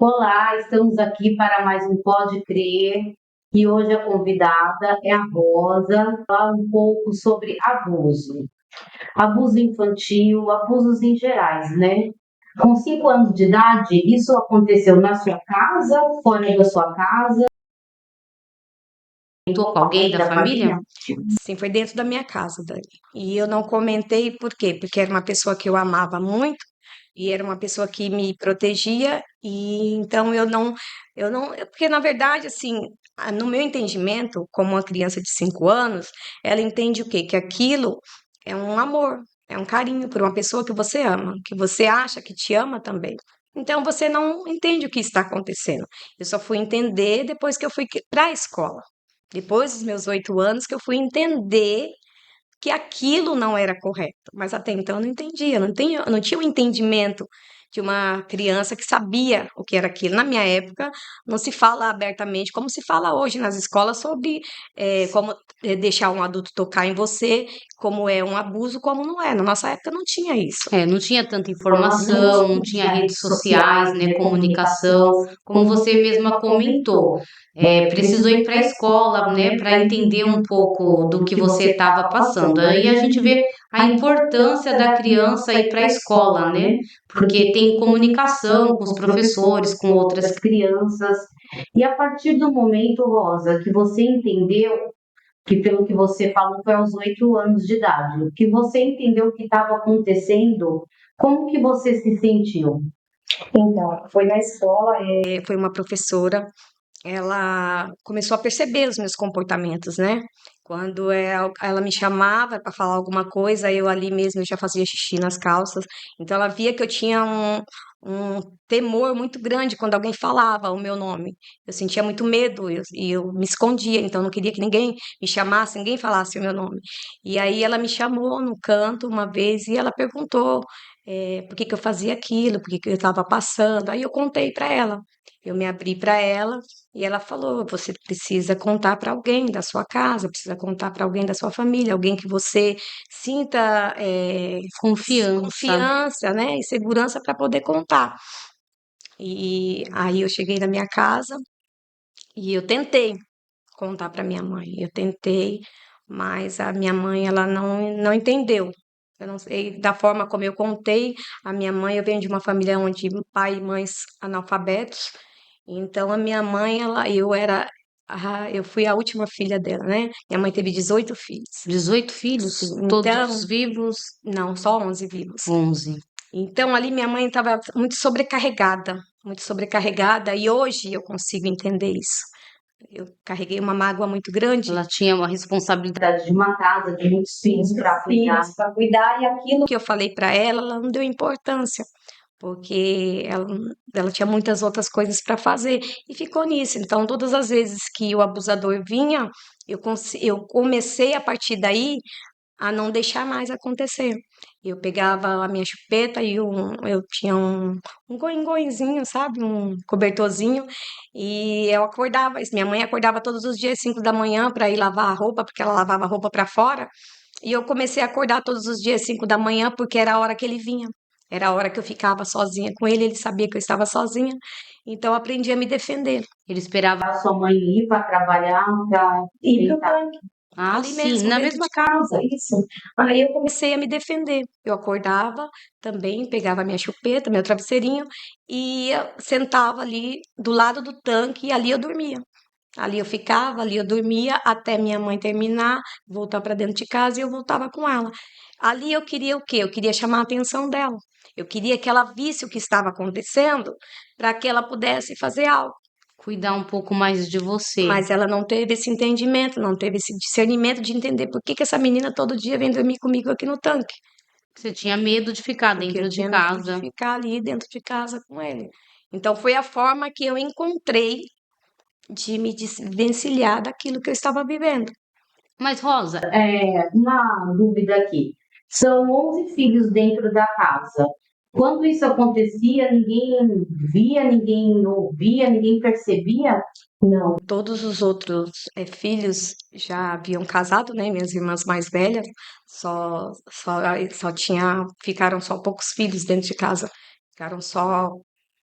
Olá, estamos aqui para mais um Pode Crer e hoje a convidada é a Rosa, falar um pouco sobre abuso, abuso infantil, abusos em gerais, né? Com 5 anos de idade, isso aconteceu na sua casa, fora da sua casa? Comentou com alguém da família? Sim, foi dentro da minha casa, Dani. E eu não comentei por quê? Porque era uma pessoa que eu amava muito e era uma pessoa que me protegia e então porque na verdade, assim, no meu entendimento, como uma criança de 5 anos, ela entende o quê? Que aquilo é um amor, é um carinho por uma pessoa que você ama, que você acha que te ama também. Então você não entende o que está acontecendo. Eu só fui entender depois que eu fui para a escola. Depois dos meus 8 anos que eu fui entender que aquilo não era correto. Mas até então eu não entendia, eu não tinha o entendimento de uma criança que sabia o que era aquilo. Na minha época, não se fala abertamente como se fala hoje nas escolas sobre como deixar um adulto tocar em você, como é um abuso, como não é. Na nossa época não tinha isso. Não tinha tanta Não informação, não tinha tinha redes redes sociais, sociais, né, né, comunicação, comunicação, como como você você mesma mesma comentou. comentou. Precisou Precisou ir ir para a para a escola, escola, né, né, para para entender entender um um pouco pouco do do que que você você estava estava passando. passando. Aí Aí a a gente gente vê vê a a importância importância da da criança criança ir ir para a para a escola, escola, né? né? Porque Porque tem tem comunicação comunicação com com os os professores, professores, com com outras outras crianças. E a partir do momento, Rosa, que você entendeu, que pelo que você falou foi aos 8 anos de idade, que você entendeu o que estava acontecendo, como que você se sentiu? Então, foi na escola, foi uma professora, ela começou a perceber os meus comportamentos, né? Quando ela me chamava para falar alguma coisa, eu ali mesmo eu já fazia xixi nas calças. Então ela via que eu tinha um temor muito grande quando alguém falava o meu nome. Eu sentia muito medo e eu me escondia, então eu não queria que ninguém me chamasse, ninguém falasse o meu nome. E aí ela me chamou no canto uma vez e ela perguntou por que que eu fazia aquilo, por que que eu estava passando. Aí eu contei para ela. Eu me abri para ela e ela falou: você precisa contar para alguém da sua casa, precisa contar para alguém da sua família, alguém que você sinta Confiança. confiança, né, e segurança para poder contar. E aí eu cheguei na minha casa e eu tentei contar para minha mãe. Eu tentei, mas a minha mãe ela não entendeu. Eu não sei da forma como eu contei. A minha mãe, eu venho de uma família onde pai e mães analfabetos. Então a minha mãe, eu fui a última filha dela, né? Minha mãe teve 18 filhos. 18 Sim, filhos, então, todos vivos, não, só 11 vivos. 11. Então ali minha mãe estava muito sobrecarregada, e hoje eu consigo entender isso. Eu carreguei uma mágoa muito grande. Ela tinha uma responsabilidade de uma casa, de muitos filhos para cuidar. Filhos para cuidar, e aquilo que eu falei para ela, ela não deu importância, porque ela tinha muitas outras coisas para fazer e ficou nisso. Então, todas as vezes que o abusador vinha, eu comecei a partir daí a não deixar mais acontecer. Eu pegava a minha chupeta e eu tinha um goingoinzinho, sabe? Um cobertorzinho. E eu acordava. Minha mãe acordava todos os dias, 5 da manhã, para ir lavar a roupa, porque ela lavava a roupa para fora. E eu comecei a acordar todos os dias, 5 da manhã, porque era a hora que ele vinha. Era a hora que eu ficava sozinha com ele sabia que eu estava sozinha. Então eu aprendi a me defender. Ele esperava a sua mãe ir para trabalhar, para E pro tentar. tanque. Ah, Ali sim, mesmo, na dentro mesma de casa, isso. Aí eu comecei a me defender. Eu acordava também, pegava minha chupeta, meu travesseirinho e sentava ali do lado do tanque e ali eu dormia. Ali eu ficava, ali eu dormia até minha mãe terminar, voltar para dentro de casa e eu voltava com ela. Ali eu queria o quê? Eu queria chamar a atenção dela. Eu queria que ela visse o que estava acontecendo para que ela pudesse fazer algo. cuidar um pouco mais de você. Mas ela não teve esse entendimento, não teve esse discernimento de entender por que que essa menina todo dia vem dormir comigo aqui no tanque. Você tinha medo de ficar Porque eu dentro de tinha medo de casa. ficar ali dentro de casa com ele. Então foi a forma que eu encontrei de me desvencilhar daquilo que eu estava vivendo. Mas, Rosa, uma dúvida aqui. São 11 filhos dentro da casa. Quando isso acontecia, ninguém via, ninguém ouvia, ninguém percebia? Não, todos os outros filhos já haviam casado, né? Minhas irmãs mais velhas, só ficaram só poucos filhos dentro de casa. Ficaram só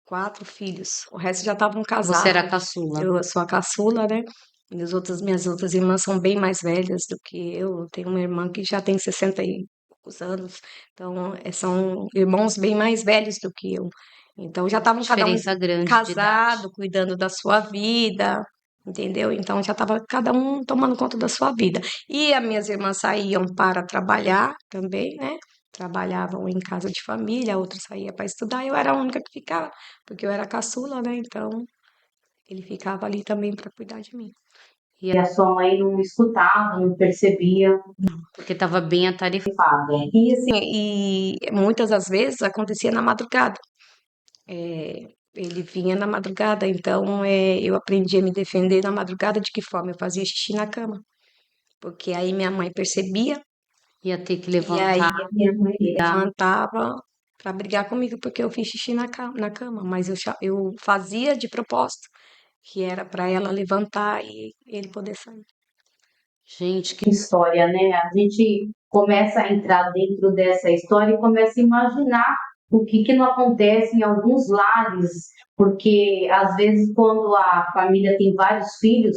4 filhos. O resto já estavam Você era a casados. caçula. Eu sou a caçula, né? Minhas outras irmãs são bem mais velhas do que eu. Eu tenho uma irmã que já tem 60 e poucos anos. Então, são irmãos bem mais velhos do que eu. Então, já estavam cada um Diferença grande de idade. casado, cuidando da sua vida, entendeu? Então, já estava cada um tomando conta da sua vida. E as minhas irmãs saíam para trabalhar também, né? Trabalhavam em casa de família, a outra saía para estudar. Eu era a única que ficava, porque eu era caçula, né? Então, ele ficava ali também para cuidar de mim. E a sua mãe não escutava, não percebia. Porque estava bem atarefada. E assim, E muitas das vezes acontecia na madrugada. Ele vinha na madrugada, então eu aprendi a me defender na madrugada de que forma? Eu fazia xixi na cama, porque aí minha mãe percebia Ia ter que e aí levantar. a minha mãe levantava para brigar comigo porque eu fiz xixi na cama, mas eu fazia de propósito, que era para ela levantar e ele poder sair. Gente, que história, né? A gente começa a entrar dentro dessa história e começa a imaginar o que não acontece em alguns lares, porque às vezes quando a família tem vários filhos,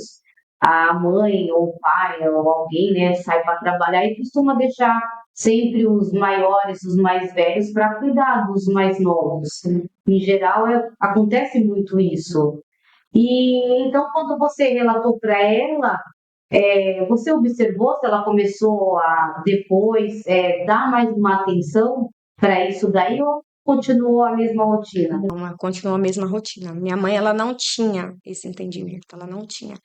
a mãe ou o pai ou alguém, né, sai para trabalhar e costuma deixar sempre os maiores, os mais velhos para cuidar dos mais novos. Em geral, acontece muito isso. E então, quando você relatou para ela, você observou se ela começou a depois dar mais uma atenção para isso daí ou continuou a mesma rotina? Continuou a mesma rotina. Minha mãe, ela não tinha esse entendimento, ela não tinha.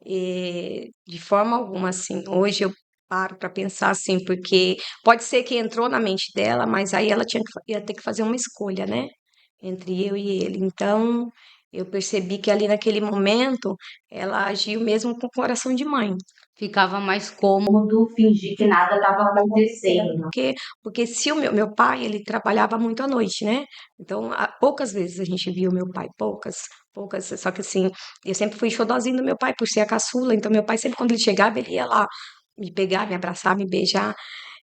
E, de forma alguma, assim, hoje eu paro para pensar assim, porque pode ser que entrou na mente dela, mas aí ela ia ter que fazer uma escolha, né? Entre eu e ele. Então, eu percebi que ali naquele momento ela agiu mesmo com o coração de mãe. ficava mais cômodo. Cômodo fingir que nada estava acontecendo. Porque se o meu pai, ele trabalhava muito à noite, né? Então, poucas vezes a gente viu meu pai, poucas. Só que assim, eu sempre fui xodozinho do meu pai, por ser a caçula. Então, meu pai sempre, quando ele chegava, ele ia lá me pegar, me abraçar, me beijar.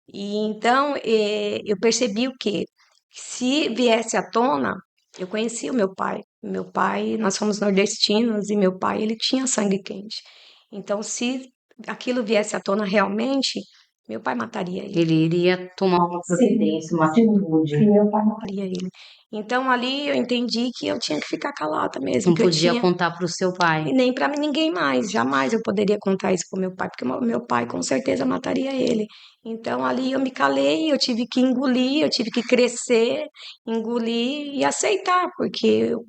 E então, eu percebi o quê? Se viesse à tona, eu conhecia o meu pai. Meu pai, nós somos nordestinos e meu pai, ele tinha sangue quente. Então, se aquilo viesse à tona realmente, meu pai mataria ele. Ele iria tomar Uma providência, uma atitude. Meu pai mataria ele. Então, ali eu entendi que eu tinha que ficar calada mesmo, não que eu podia tinha. contar para o seu pai. E nem para ninguém mais, jamais eu poderia contar isso pro meu pai, porque o meu pai com certeza mataria ele. Então ali eu me calei, eu tive que engolir, eu tive que crescer, engolir e aceitar, porque eu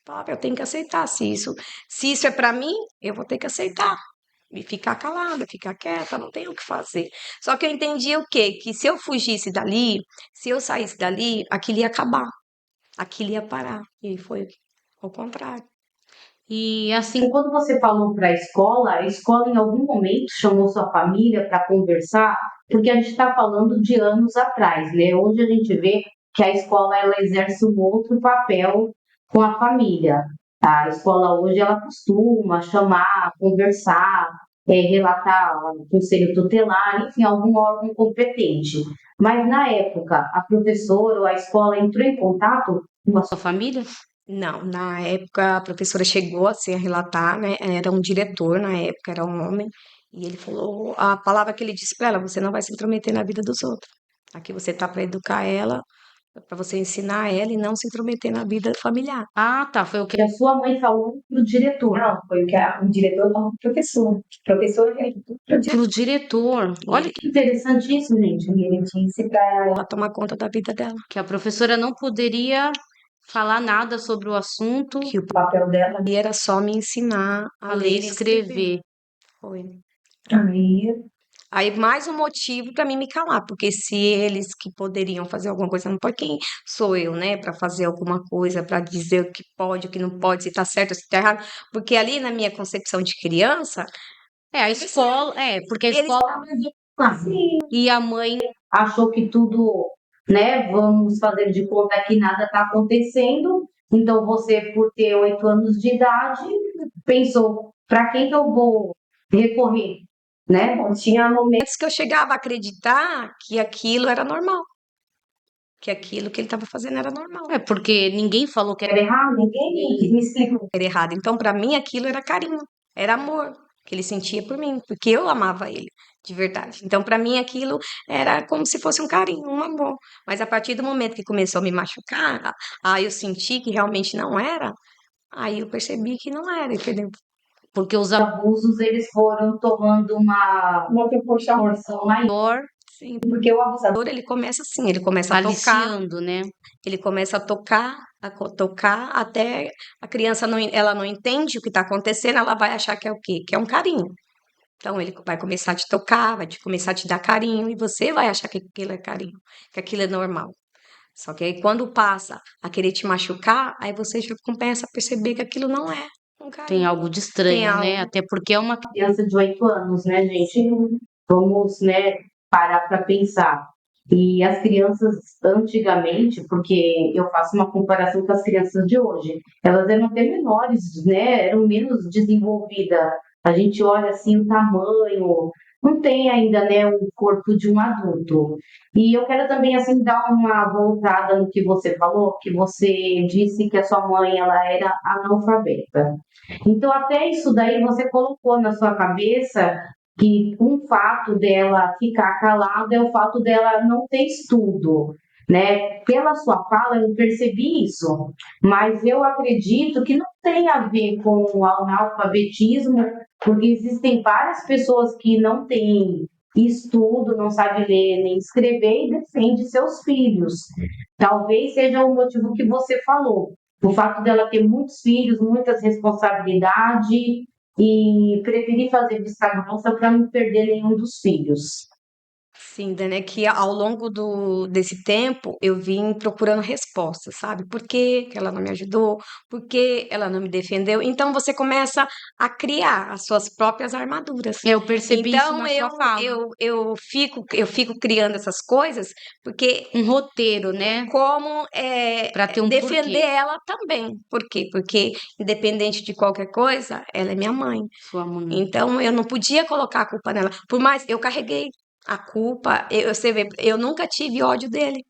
falava, eu tenho que aceitar. Se isso é para mim, eu vou ter que aceitar. E ficar calada, ficar quieta, não tenho o que fazer. Só que eu entendi o quê? Que se eu fugisse dali, se eu saísse dali, aquilo ia acabar, aquilo ia parar. E foi o contrário. E assim, E quando você falou para a escola em algum momento chamou sua família para conversar, porque a gente está falando de anos atrás, né? Hoje a gente vê que a escola ela exerce um outro papel com a família. A escola hoje ela costuma chamar, conversar, relatar ao conselho tutelar, enfim, algum órgão competente. Mas na época, a professora ou a escola entrou em contato com a sua família? Não, na época a professora chegou assim a relatar, né? Era um diretor na época, era um homem, e ele falou a palavra que ele disse para ela: você não vai se intrometer na vida dos outros. Aqui você tá para educar ela, para você ensinar ela e não se intrometer na vida familiar. Ah, tá. Foi o que que a sua mãe falou para o diretor. Não, foi o que o diretor falou pro professor. Professor pro diretor. Olha Que interessante isso, gente. e ele disse para ela tomar conta da vida dela. que a professora não poderia falar nada sobre o assunto, Que o papel dela ali era só me ensinar a a ler ler e e escrever. escrever. Foi. Aí mais um motivo para mim me calar, porque se eles que poderiam fazer alguma coisa não pode, quem sou eu, né, para fazer alguma coisa, para dizer o que pode, o que não pode, se tá certo, se tá errado, porque ali na minha concepção de criança, É, a escola, porque a eles escola assim, e a mãe, Achou que tudo, né? Vamos fazer de conta que nada está acontecendo. Então você, por ter 8 anos de idade, pensou: para quem que eu vou recorrer, né? tinha momentos que eu chegava a acreditar que aquilo era normal. que aquilo que ele estava fazendo era normal, É porque ninguém falou que era Era errado? Ninguém me explicou. era errado. Então, para mim, aquilo era carinho, era amor que ele sentia por mim, porque eu amava ele de verdade. Então, para mim, aquilo era como se fosse um carinho, um amor. Mas a partir do momento que começou a me machucar, aí eu senti que realmente não era, aí eu percebi que não era, entendeu? porque os Os abusos, eles foram tomando uma proporção maior, abusador Sim, porque o abusador, ele começa assim, ele começa a tocar, aliciando, né? ele começa a tocar, tocar até a criança não, ela não entende o que está acontecendo, ela vai achar que é o quê? Que é um carinho. Então ele vai começar a te tocar, começar a te dar carinho e você vai achar que aquilo é carinho, que aquilo é normal. Só que aí quando passa a querer te machucar, aí você já começa a perceber que aquilo não é um Tem carinho. algo de Tem estranho, né? algo. Até porque é uma criança de 8 anos, né, gente? Vamos, né, parar para pensar. E as crianças antigamente, porque eu faço uma comparação com as crianças de hoje, elas eram até menores, né? Eram menos desenvolvidas. A gente olha assim o tamanho, não tem ainda, né, o corpo de um adulto. E eu quero também assim dar uma voltada no que você falou, que você disse que a sua mãe ela era analfabeta. Então até isso daí você colocou na sua cabeça que um fato dela ficar calada é o fato dela não ter estudo, né? Pela sua fala, eu percebi isso, mas eu acredito que não tem a ver com o analfabetismo, porque existem várias pessoas que não têm estudo, não sabem ler nem escrever e defende seus filhos. Talvez seja o motivo que você falou, o fato dela ter muitos filhos, muitas responsabilidades e preferir fazer vista grossa para não perder nenhum dos filhos. Sim, né, que ao longo desse tempo eu vim procurando respostas, sabe? Por que que ela não me ajudou? Por que ela não me defendeu? Então você começa a criar as suas próprias armaduras. eu percebi isso Então na sua fala. eu fico criando essas coisas porque Um roteiro, né? como Pra ter um defender porquê. ela também. Por quê? Porque independente de qualquer coisa, ela é minha mãe. Sua mãe. Então eu não podia colocar a culpa nela. Por mais eu carreguei a culpa, você vê, eu nunca tive ódio dele.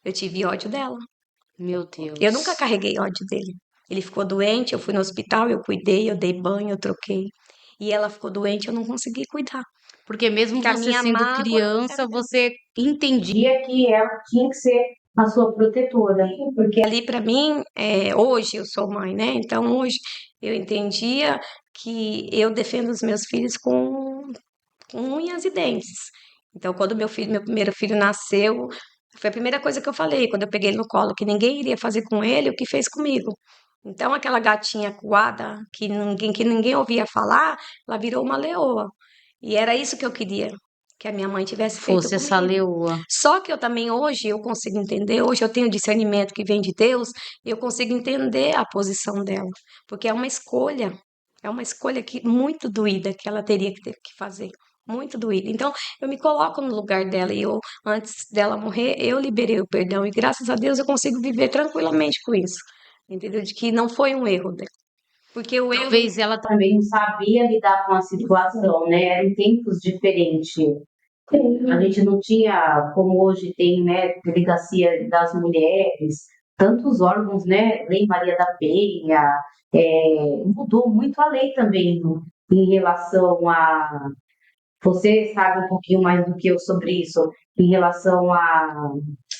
Eu tive ódio dela. Meu Eu nunca Deus. carreguei ódio dele. Ele ficou doente, eu fui no hospital, eu cuidei, eu dei banho, eu troquei. E ela ficou doente, eu não consegui cuidar. Porque mesmo Porque a você minha sendo mágoa era criança, dela. você entendia. Dia que ela tinha que ser a sua protetora, porque Ali para mim, hoje eu sou mãe, né? Então hoje eu entendia que eu defendo os meus filhos com unhas e dentes. Então, quando meu primeiro filho nasceu, foi a primeira coisa que eu falei, quando eu peguei ele no colo, que ninguém iria fazer com ele o que fez comigo. Então, aquela gatinha coada, que ninguém ouvia falar, ela virou uma leoa. E era isso que eu queria, que a minha mãe tivesse feito Fosse essa comigo. leoa. Só que eu também hoje eu consigo entender, hoje eu tenho discernimento que vem de Deus, eu consigo entender a posição dela, porque é uma escolha que muito doída que ela teria que ter que fazer, muito doída. Então, eu me coloco no lugar dela e eu antes dela morrer, eu liberei o perdão e graças a Deus eu consigo viver tranquilamente com isso. Entendeu? De que não foi um erro dela. Porque o erro Talvez ela também não sabia lidar com a situação, né? Eram tempos diferentes. A gente não tinha, como hoje tem, né, Delegacia das Mulheres, tantos órgãos, né, Lei Maria da Penha, mudou muito a lei também em relação a. Você sabe um pouquinho mais do que eu sobre isso, em relação a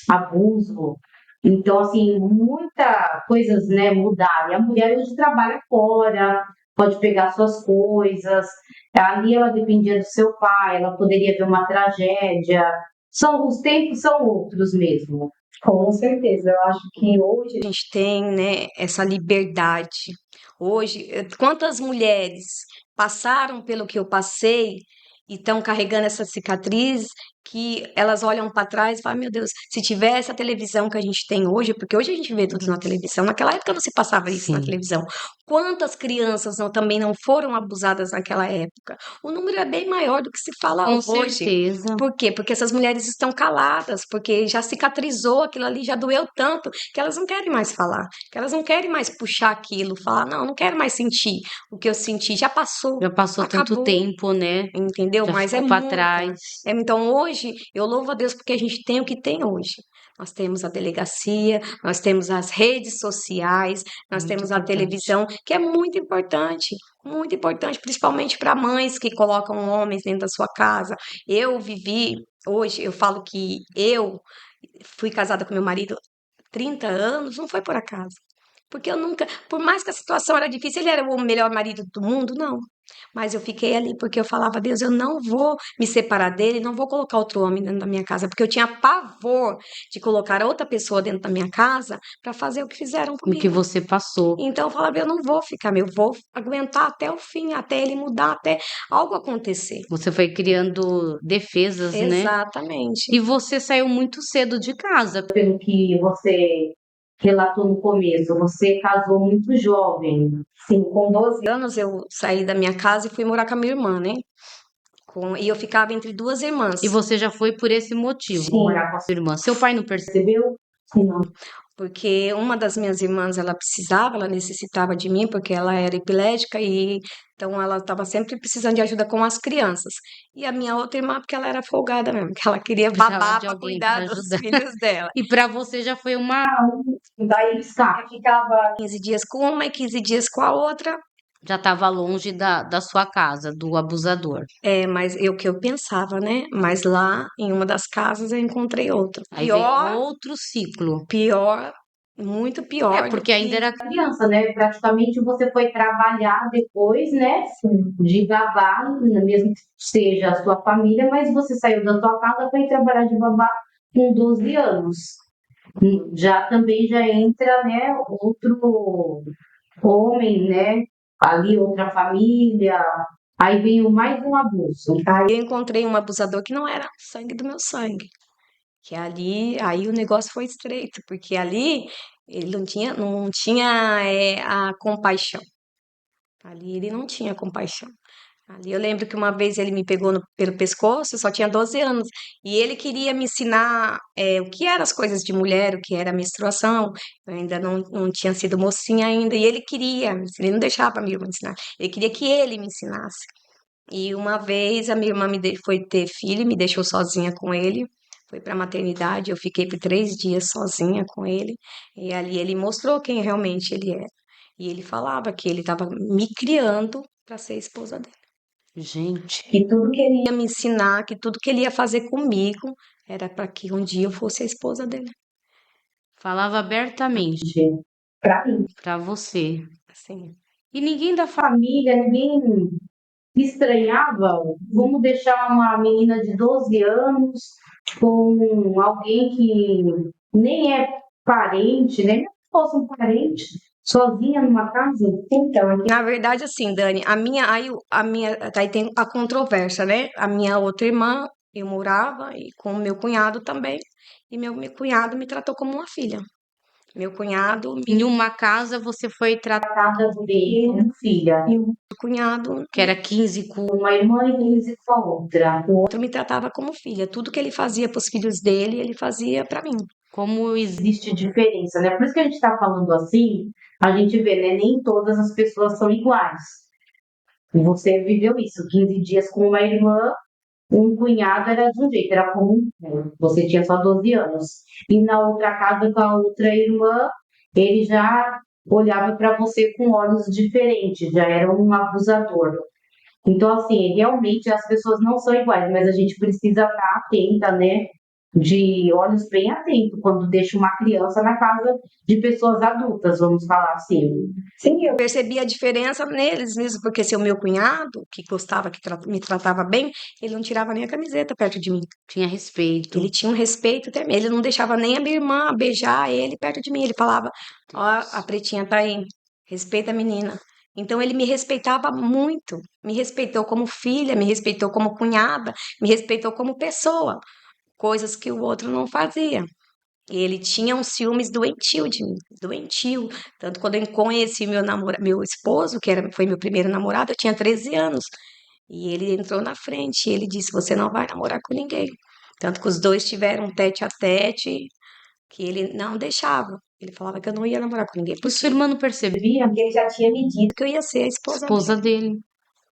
abuso. Então, assim, muitas coisas, né, mudaram. E a mulher hoje trabalha fora, pode pegar suas coisas. Ali ela dependia do seu pai, ela poderia ver uma tragédia. Os tempos são outros mesmo. Com certeza, eu acho que hoje a gente tem, né, essa liberdade. Hoje, quantas mulheres passaram pelo que eu passei e estão carregando essa cicatriz que elas olham para trás e falam, meu Deus, se tivesse a televisão que a gente tem hoje, porque hoje a gente vê tudo na televisão, naquela época não se passava isso na sim, televisão. Quantas crianças também não foram abusadas naquela época? O número é bem maior do que se fala com hoje. certeza. Por quê? Porque essas mulheres estão caladas, porque já cicatrizou aquilo ali, já doeu tanto que elas não querem mais falar, que elas não querem mais puxar aquilo, falar, não, não quero mais sentir o que eu senti, já passou, Já passou tanto acabou, tempo, né? entendeu? Já Mas é ficou pra muita. trás. Então hoje eu louvo a Deus porque a gente tem o que tem hoje. nós temos a delegacia, nós temos as redes sociais, nós Muito temos a importante. televisão, que é muito importante, principalmente para mães que colocam homens dentro da sua casa. Eu vivi, hoje, eu falo que eu fui casada com meu marido 30 anos, não foi por acaso. Porque eu nunca, por mais que a situação era difícil, ele era o melhor marido do mundo, não. Mas eu fiquei ali porque eu falava, Deus, eu não vou me separar dele, não vou colocar outro homem dentro da minha casa, porque eu tinha pavor de colocar outra pessoa dentro da minha casa para fazer o que fizeram O que comigo. você passou. Então eu falava, eu não vou ficar, eu vou aguentar até o fim, até ele mudar, até algo acontecer. Você foi criando defesas, né? Exatamente. E você saiu muito cedo de casa. Pelo que você relatou no começo, você casou muito jovem. Sim, com 12 Anos eu saí da minha casa e fui morar com a minha irmã, né? E eu ficava entre duas irmãs. E você já foi por esse motivo, Sim. morar com a sua irmã. Seu pai não percebeu? Não. Porque uma das minhas irmãs, ela precisava, ela necessitava de mim, porque ela era epilética e então ela estava sempre precisando de ajuda com as crianças. E a minha outra irmã, porque ela era folgada mesmo, que ela queria Precisava babar de para alguém cuidar para dos ajudar. filhos dela. E para você já foi uma. Daí ficava 15 dias com uma e 15 dias com a outra. Já estava longe da sua casa, do abusador. Mas o que eu pensava, né? Mas lá em uma das casas eu encontrei outro. Aí veio outro ciclo. Pior, muito pior do Porque ainda que era criança, né? Praticamente você foi trabalhar depois, né? De babá, mesmo que seja a sua família, mas você saiu da sua casa para ir trabalhar de babá com 12 anos. Já também já entra, né? Outro homem, né? Ali outra família. Aí veio mais um abuso. eu encontrei um abusador que não era sangue do meu sangue. Que ali, aí o negócio foi estreito, porque ali ele não tinha a compaixão. Ali ele não tinha compaixão. Ali eu lembro que uma vez ele me pegou pelo pescoço, eu só tinha 12 anos, e ele queria me ensinar o que eram as coisas de mulher, o que era a menstruação. Eu ainda não tinha sido mocinha ainda, e ele não deixava a minha irmã ensinar, ele queria que ele me ensinasse. E uma vez a minha irmã foi ter filho, e me deixou sozinha com ele. Foi para a maternidade, eu fiquei por 3 dias sozinha com ele. E ali ele mostrou quem realmente ele era. E ele falava que ele estava me criando para ser esposa dele. gente. Que tudo que ele ia me ensinar, que tudo que ele ia fazer comigo era para que um dia eu fosse a esposa dele. Falava abertamente Para mim, para você. assim. E ninguém da família, ninguém estranhava. Vamos deixar uma menina de 12 anos com alguém que nem é parente, nem que fosse um parente, sozinha numa casa. Então, Na verdade, assim, Dani, aí tem a controvérsia, né? A minha outra irmã, eu morava e com o meu cunhado também, e meu cunhado me tratou como uma filha. Meu cunhado, em uma casa você foi tratada bem como filha. E o cunhado, que era 15 com uma irmã e 15 com a outra. o outro me tratava como filha. Tudo que ele fazia para os filhos dele, ele fazia para mim. Como existe diferença, né? Por isso que a gente está falando assim, a gente vê, né? Nem todas as pessoas são iguais. Você viveu isso, 15 dias com uma irmã, um cunhado era de um jeito, era comum, você tinha só 12 anos. E na outra casa com a outra irmã, ele já olhava para você com olhos diferentes, já era um abusador. Então, assim, realmente as pessoas não são iguais, mas a gente precisa estar atenta, né? De olhos bem atentos quando deixa uma criança na casa de pessoas adultas, vamos falar assim. Sim, eu percebi a diferença neles mesmo, porque se o meu cunhado, que gostava, me tratava bem, ele não tirava nem a camiseta perto de mim. Tinha respeito. Ele tinha um respeito tremendo, ele não deixava nem a minha irmã beijar ele perto de mim. Ele falava: Ó, a pretinha tá aí, respeita a menina. Então ele me respeitava muito, me respeitou como filha, me respeitou como cunhada, me respeitou como pessoa, coisas que o outro não fazia. E ele tinha um ciúmes doentio de mim, doentio. Tanto quando eu conheci meu esposo, foi meu primeiro namorado, eu tinha 13 anos. E ele entrou na frente e ele disse: Você não vai namorar com ninguém. Tanto que os dois tiveram um tete a tete, que ele não deixava. Ele falava que eu não ia namorar com ninguém. Por sua irmã não percebia Porque ele já tinha me dito que eu ia ser a esposa esposa dele.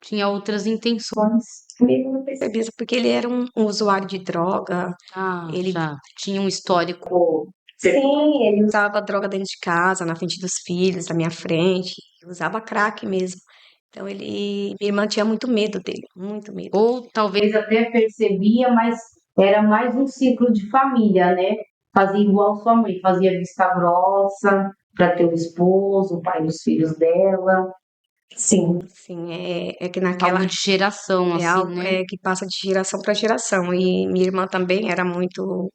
Tinha outras intenções. Comigo não pensei. Certeza, porque ele era um usuário de droga, Ah, ele já tinha um histórico. Sim, ele usava droga dentro de casa, na frente dos filhos, na minha frente, usava crack mesmo. Então minha irmã tinha muito medo dele, muito medo. Ou talvez até percebia, mas era mais um ciclo de família, né? Fazia igual sua mãe, fazia vista grossa para ter o esposo, o pai dos filhos dela. Sim, Assim, é que algo naquela de geração, é assim, algo né? que passa de geração para geração. E minha irmã também era muito,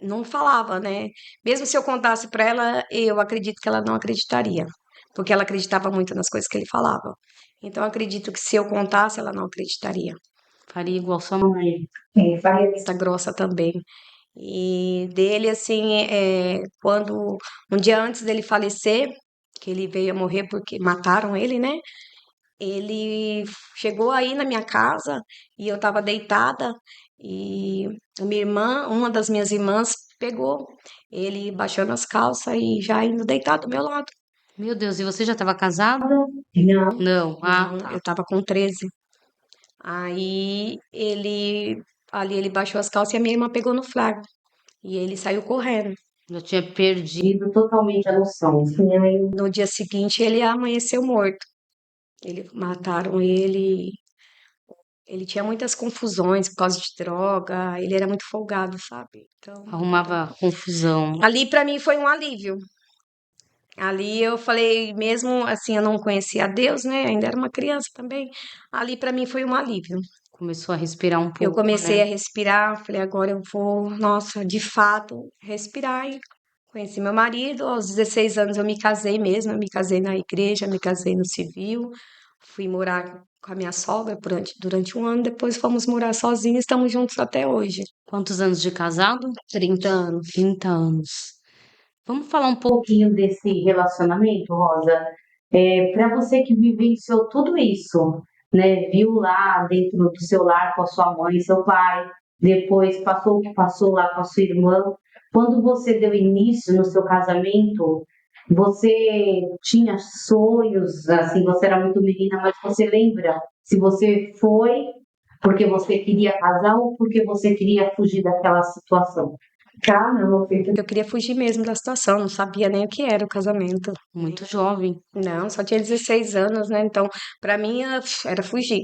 não falava, né? Mesmo se eu contasse para ela, eu acredito que ela não acreditaria, porque ela acreditava muito nas coisas que ele falava. Então, eu acredito que se eu contasse, ela não acreditaria. Faria igual sua mãe. faria Vista grossa também. E dele, assim, quando um dia antes dele falecer, que ele veio a morrer porque mataram ele, né? Ele chegou aí na minha casa e eu estava deitada e a minha irmã, uma das minhas irmãs, pegou ele baixando as calças e já indo deitar do meu lado. Meu Deus, e você já estava casado? não. Não. Ah, Não, tá. eu tava com 13. Aí ele baixou as calças e a minha irmã pegou no flagra. E ele saiu correndo. Já tinha perdido. Perdido totalmente a noção. Assim, No dia seguinte ele amanheceu morto. Mataram ele. Ele tinha muitas confusões por causa de droga. Ele era muito folgado, sabe? Então, Arrumava confusão. ali pra mim foi um alívio. Ali eu falei, mesmo assim, eu não conhecia a Deus, né? Ainda era uma criança também. Ali pra mim foi um alívio. Começou a respirar um Eu pouco, comecei né? a respirar, falei, agora eu vou, nossa, de fato, respirar. E conheci meu marido, aos 16 anos eu me casei mesmo, eu me casei na igreja, me casei no civil, fui morar com a minha sogra durante um ano, depois fomos morar sozinhos, estamos juntos até hoje. Quantos anos de casado? 30 anos. 30 anos. Vamos falar um pouco. pouquinho desse relacionamento, Rosa, para você que vivenciou tudo isso, né? Viu lá dentro do seu lar com a sua mãe, seu pai, depois passou o que passou lá com a sua irmã. Quando você deu início no seu casamento, você tinha sonhos, assim, você era muito menina, mas você lembra se você foi porque você queria casar ou porque você queria fugir daquela situação? Tá, não, Eu queria fugir mesmo da situação, não sabia nem o que era o casamento. Muito jovem. Não, só tinha 16 anos, né? Então, pra mim, era fugir.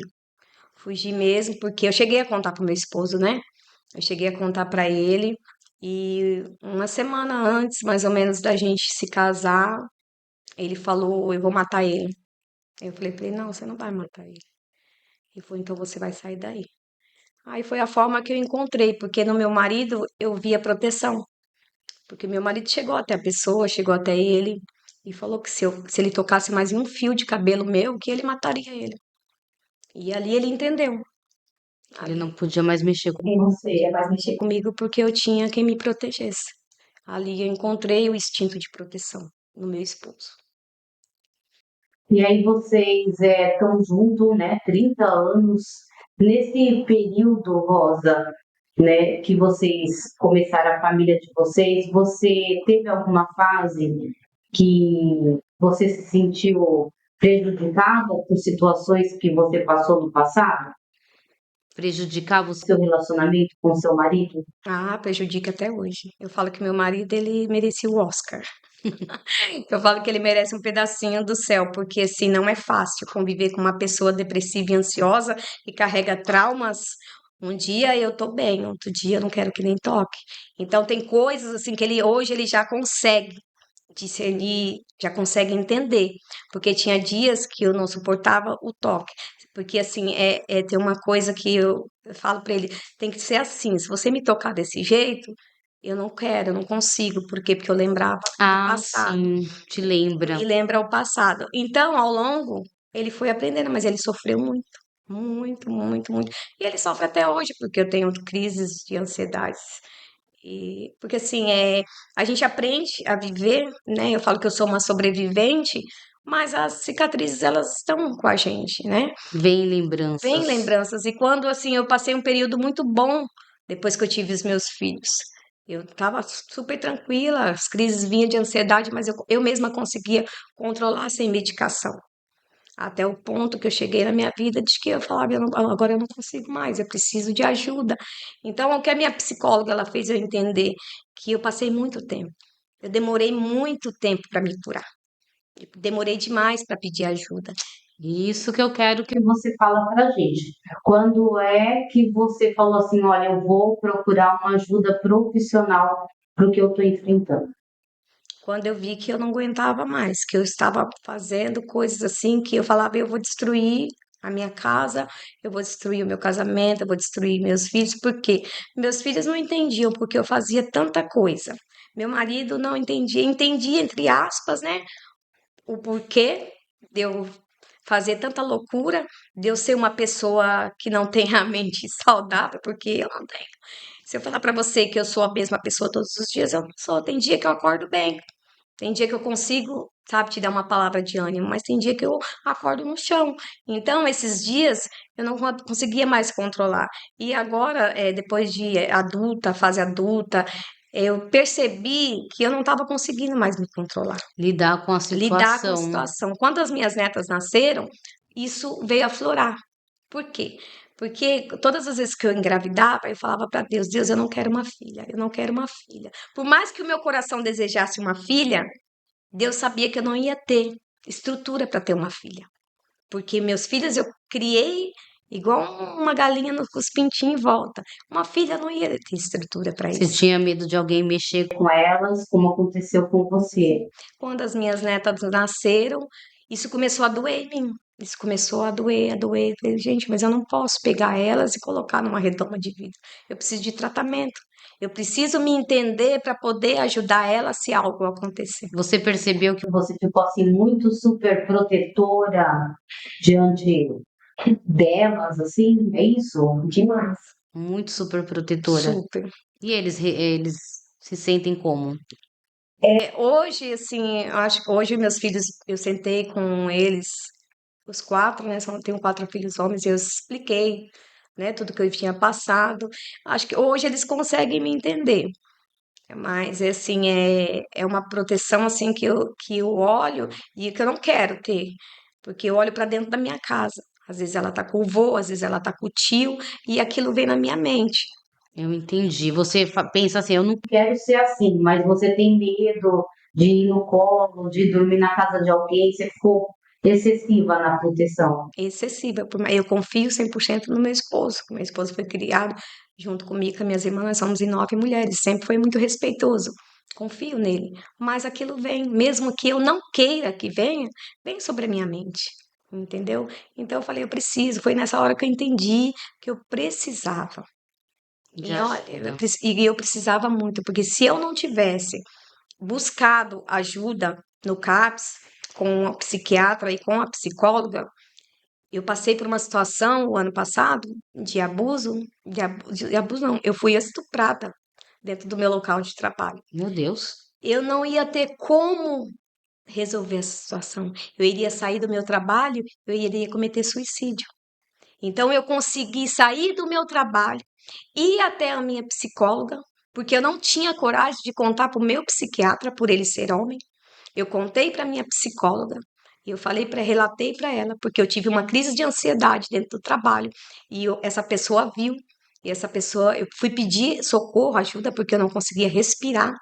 Fugir mesmo, porque eu cheguei a contar pro meu esposo, né? Eu cheguei a contar pra ele e uma semana antes, mais ou menos, da gente se casar, ele falou, eu vou matar ele. Eu falei pra ele, não, você não vai matar ele. Ele falou, então você vai sair daí. Aí foi a forma que eu encontrei, porque no meu marido eu via proteção. Porque meu marido chegou até a pessoa, chegou até ele e falou que se ele tocasse mais em um fio de cabelo meu, que ele mataria ele. E ali ele entendeu. Ele não podia mais mexer com. Quem você é mais Mexer comigo porque eu tinha quem me protegesse. Ali eu encontrei o instinto de proteção no meu esposo. E aí vocês estão juntos, né? 30 anos. Nesse período, Rosa, né, que vocês começaram a família de vocês, você teve alguma fase que você se sentiu prejudicada por situações que você passou no passado? Prejudicar você. Seu relacionamento com seu marido? Ah, prejudica até hoje. Eu falo que meu marido, ele merecia o Oscar. Eu falo que ele merece um pedacinho do céu, porque assim, não é fácil conviver com uma pessoa depressiva e ansiosa que carrega traumas. Um dia eu tô bem, outro dia eu não quero que nem toque. Então tem coisas assim que ele hoje ele já consegue discernir, já consegue entender, porque tinha dias que eu não suportava o toque, porque assim, tem uma coisa que eu falo pra ele, tem que ser assim, se você me tocar desse jeito, eu não quero, eu não consigo, por quê? Porque eu lembrava do Ah, passado, sim. Te lembra. me lembra o passado. Então, ao longo, ele foi aprendendo, mas ele sofreu muito, muito, muito, muito, e ele sofre até hoje, porque eu tenho crises de ansiedade. E, porque assim, a gente aprende a viver, né? Eu falo que eu sou uma sobrevivente, mas as cicatrizes elas estão com a gente, né? Vem Vem lembranças. lembranças. E quando assim eu passei um período muito bom depois que eu tive os meus filhos. Eu estava super tranquila, as crises vinham de ansiedade, mas eu mesma conseguia controlar sem medicação. Até o ponto que eu cheguei na minha vida de que eu falava, agora eu não consigo mais, eu preciso de ajuda. Então, o que a minha psicóloga ela fez eu entender que eu passei muito tempo. Eu demorei muito tempo para me curar. Eu demorei demais para pedir ajuda. Isso que eu quero que Que você fala pra gente. Quando é que você falou assim, olha, eu vou procurar uma ajuda profissional para o que eu estou enfrentando? Quando eu vi que eu não aguentava mais, que eu estava fazendo coisas assim que eu falava, eu vou destruir a minha casa, eu vou destruir o meu casamento, eu vou destruir meus filhos, porque meus filhos não entendiam porque eu fazia tanta coisa. Meu marido não entendia, entendia entre aspas, né, o porquê de eu fazer tanta loucura, de eu ser uma pessoa que não tem a mente saudável, porque eu não tenho. Se eu falar para você que eu sou a mesma pessoa todos os dias, eu não sou. Tem dia que eu acordo bem, tem dia que eu consigo, sabe, te dar uma palavra de ânimo, mas tem dia que eu acordo no chão. Então, esses dias eu não conseguia mais controlar. E agora, depois de adulta, fase adulta, eu percebi que eu não estava conseguindo mais me controlar, lidar com a lidar com a situação. situação. Quando as minhas netas nasceram, isso veio a florar. Por quê? Porque todas as vezes que eu engravidava, eu falava para Deus: Deus, eu não quero uma filha, eu não quero uma filha. Por mais que o meu coração desejasse uma filha, Deus sabia que eu não ia ter estrutura para ter uma filha. Porque meus filhos eu criei igual uma galinha com os pintinhos em volta. Uma filha não ia ter estrutura para Você isso. tinha medo de alguém mexer Com elas, como aconteceu com você. Quando as minhas netas nasceram, isso começou a doer em mim. Isso começou a doer, a doer. Eu falei, gente, mas eu não posso pegar elas e colocar numa redoma de vidro. Eu preciso de tratamento. Eu preciso me entender para poder ajudar ela se algo acontecer. Você percebeu que Que você ficou assim muito super protetora diante delas, assim, é isso? Demais. muito super protetora. Super. E eles se sentem como? Hoje, assim, eu acho que hoje meus filhos, eu sentei com eles, os quatro, né? Tenho quatro filhos homens, e eu expliquei, né, tudo que eu tinha passado. Acho que hoje eles conseguem me entender. Mas, assim, é uma proteção, assim, que eu olho e que eu não quero ter. Porque eu olho para dentro da minha casa. Às vezes ela tá com o vô, às vezes ela tá com o tio, e aquilo vem na minha mente. Eu entendi. Você pensa assim, eu não. Quero ser assim, mas você tem medo de ir no colo, de dormir na casa de alguém, você ficou excessiva na proteção. Excessiva. Eu confio 100% no meu esposo. Meu esposo foi criado junto comigo, com as minhas irmãs, nós somos em 9 mulheres. Sempre foi muito respeitoso. Confio nele. Mas aquilo vem, mesmo que eu não queira que venha, vem sobre a minha mente. Entendeu? Então eu falei, eu preciso. Foi nessa hora que eu entendi que eu precisava. De E olha, ajuda. e eu precisava muito, porque se eu não tivesse buscado ajuda no CAPS, com a psiquiatra e com a psicóloga, eu passei por uma situação o ano passado de abuso, de abuso não, eu fui estuprada dentro do meu local de trabalho. Meu Deus. Eu não ia ter como resolver essa situação. Eu iria sair do meu trabalho, eu iria cometer suicídio. Então eu consegui sair do meu trabalho, ir até a minha psicóloga, porque eu não tinha coragem de contar para o meu psiquiatra, por ele ser homem. Eu contei para minha psicóloga, e eu falei para, relatei para ela, porque eu tive uma crise de ansiedade dentro do trabalho, e essa pessoa viu, e essa pessoa, eu fui pedir socorro, ajuda, porque eu não conseguia respirar,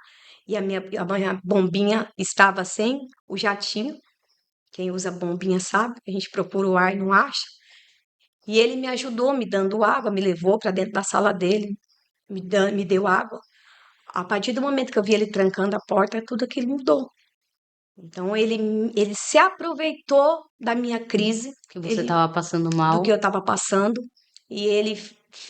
e a minha bombinha estava sem o jatinho. Quem usa bombinha sabe, a gente procura o ar e não acha. E ele me ajudou, me dando água, me levou para dentro da sala dele, me deu água. A partir do momento que eu vi ele trancando a porta, tudo aquilo mudou. Então ele se aproveitou da minha crise, Que você estava passando do mal. que eu estava passando, e ele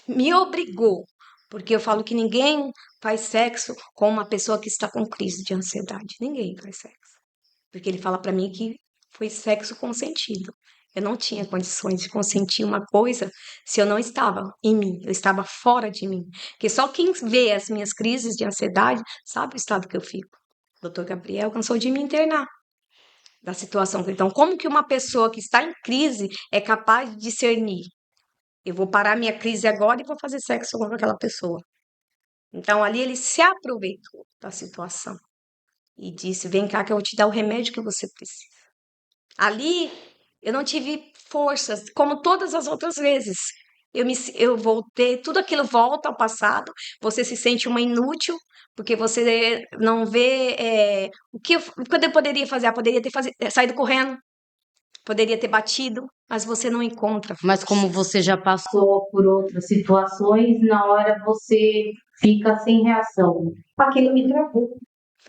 me obrigou, porque eu falo que ninguém faz sexo com uma pessoa que está com crise de ansiedade. Ninguém faz sexo. Porque ele fala para mim que foi sexo consentido. Eu não tinha condições de consentir uma coisa se eu não estava em mim, eu estava fora de mim. Porque só quem vê as minhas crises de ansiedade sabe o estado que eu fico. O doutor Gabriel cansou de me internar da situação. Então, como que uma pessoa que está em crise é capaz de discernir? Eu vou parar minha crise agora e vou fazer sexo com aquela pessoa. Então, ali ele se aproveitou da situação e disse: Vem cá que eu vou te dar o remédio que você precisa. Ali Eu não tive forças, como todas as outras vezes. Eu voltei, tudo aquilo volta ao passado. Você se sente uma inútil, porque você não vê o que eu poderia fazer. Eu poderia ter saído correndo, poderia ter batido, mas você não encontra Mas como forças. você já passou, Passou por outras situações, na hora você fica sem reação. Aquilo me travou.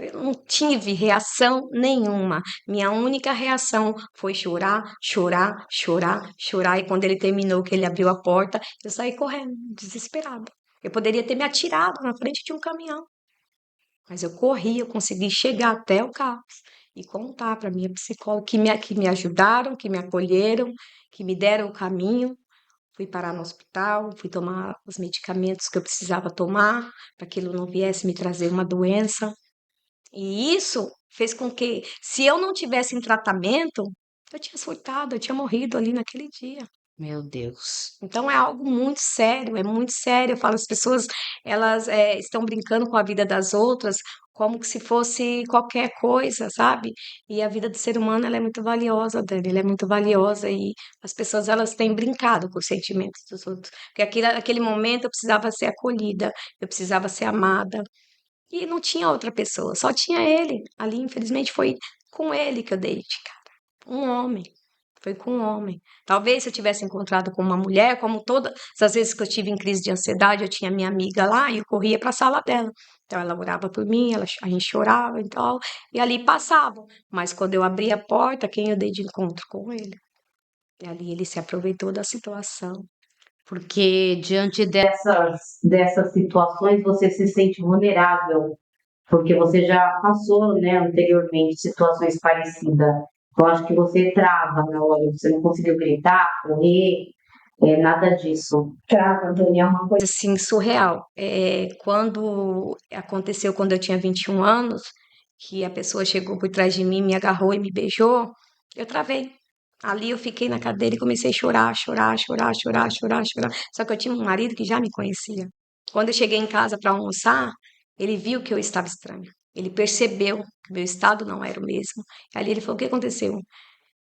Eu não tive reação nenhuma. Minha única reação foi chorar, chorar, chorar, chorar. E quando ele terminou, que ele abriu a porta, eu saí correndo, desesperada. Eu poderia ter me atirado na frente de um caminhão, mas eu corri, eu consegui chegar até o carro e contar para minha psicóloga que me ajudaram, que me acolheram, que me deram o caminho. Fui parar no hospital, fui tomar os medicamentos que eu precisava tomar para que aquilo não viesse me trazer uma doença. E isso fez com que, se eu não tivesse em tratamento, eu tinha surtado, eu tinha morrido ali naquele dia. meu Deus. Então é algo muito sério, é muito sério. Eu falo, as pessoas, elas estão brincando com a vida das outras como que se fosse qualquer coisa, sabe? E a vida do ser humano, ela é muito valiosa, Dani, ela é muito valiosa e as pessoas, elas têm brincado com os sentimentos dos outros. Porque naquele momento eu precisava ser acolhida, eu precisava ser amada, e não tinha outra pessoa, só tinha ele. Ali, infelizmente, foi com ele que eu dei de cara. Um homem. Foi com um homem. Talvez se eu tivesse encontrado com uma mulher, como todas as vezes que eu tive em crise de ansiedade, eu tinha minha amiga lá e eu corria para a sala dela. Então ela orava por mim, a gente chorava e tal, e ali passava. Mas quando eu abri a porta, quem eu dei de encontro com ele? E ali ele se aproveitou da situação. Porque diante Dessas situações você se sente vulnerável, porque você já passou, né, anteriormente situações parecidas. Eu acho que você trava na hora, você não conseguiu gritar, correr, nada disso. Trava, Dani, é uma coisa. Assim, surreal. Quando aconteceu, quando eu tinha 21 anos, que a pessoa chegou por trás de mim, me agarrou e me beijou, eu travei. Ali eu fiquei na cadeira e comecei a chorar, chorar, chorar, chorar, chorar, chorar. Só que eu tinha um marido que já me conhecia. Quando eu cheguei em casa para almoçar, ele viu que eu estava estranha. Ele percebeu que meu estado não era o mesmo. Ali ele falou: "O que aconteceu?"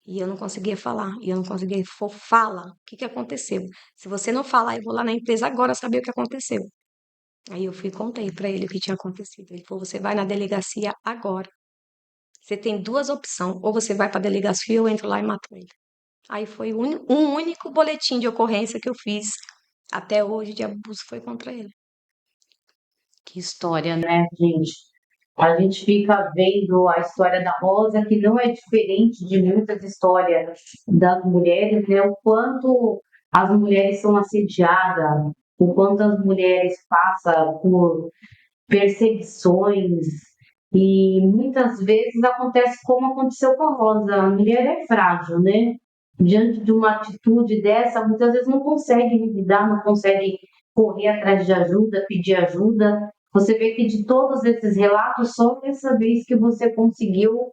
E eu não conseguia falar, e eu não conseguia. Fala, o que que aconteceu? Se você não falar, eu vou lá na empresa agora saber o que aconteceu. Aí eu fui e contei pra ele o que tinha acontecido. Ele falou: você vai na delegacia agora. Você tem duas opções, ou você vai pra delegacia ou eu entro lá e mato ele. Aí foi um único boletim de ocorrência que eu fiz até hoje de abuso foi contra ele. que história, né? Né, gente? A gente fica vendo a história da Rosa, que não é diferente de muitas histórias das mulheres, né? O quanto as mulheres são assediadas, o quanto as mulheres passam por perseguições, e muitas vezes acontece como aconteceu com a Rosa. A mulher é frágil, né? Diante de uma atitude dessa, muitas vezes não consegue lidar, não consegue correr atrás de ajuda, pedir ajuda. Você vê que de todos esses relatos, só dessa vez que você conseguiu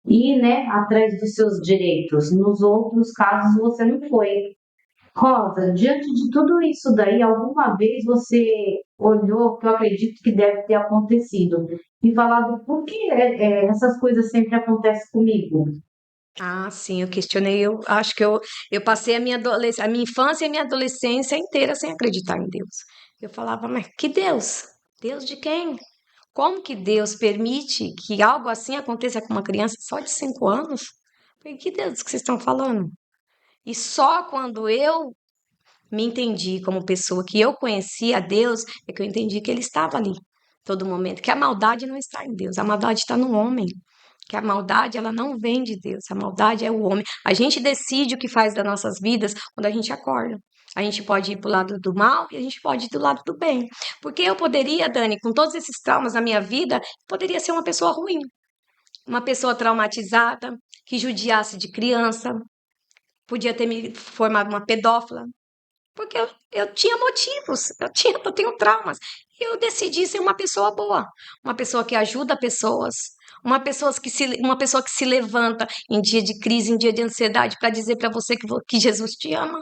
ir, né, atrás dos seus direitos. Nos outros casos, você não foi. Rosa, diante de tudo isso daí, alguma vez você olhou, que eu acredito que deve ter acontecido, e falado por que essas coisas sempre acontecem comigo? Ah, sim, eu questionei. Eu acho que eu passei a minha infância e a minha adolescência inteira sem acreditar em Deus. Eu falava, mas que Deus? Deus de quem? Como que Deus permite que algo assim aconteça com uma criança só de 5 anos? Eu falei, que Deus que vocês estão falando? E só quando eu me entendi como pessoa, que eu conhecia a Deus, é que eu entendi que Ele estava ali, todo momento. Que a maldade não está em Deus, a maldade está no homem. Que a maldade, ela não vem de Deus, a maldade é o homem. A gente decide o que faz das nossas vidas quando a gente acorda. A gente pode ir para o lado do mal e a gente pode ir do lado do bem. Porque eu poderia, Dani, com todos esses traumas na minha vida, poderia ser uma pessoa ruim, uma pessoa traumatizada, que judiasse de criança, podia ter me formado uma pedófila, porque eu tinha motivos, eu tenho traumas. E eu decidi ser uma pessoa boa, uma pessoa que ajuda pessoas, uma pessoa que se levanta em dia de crise, em dia de ansiedade, para dizer para você que Jesus te ama.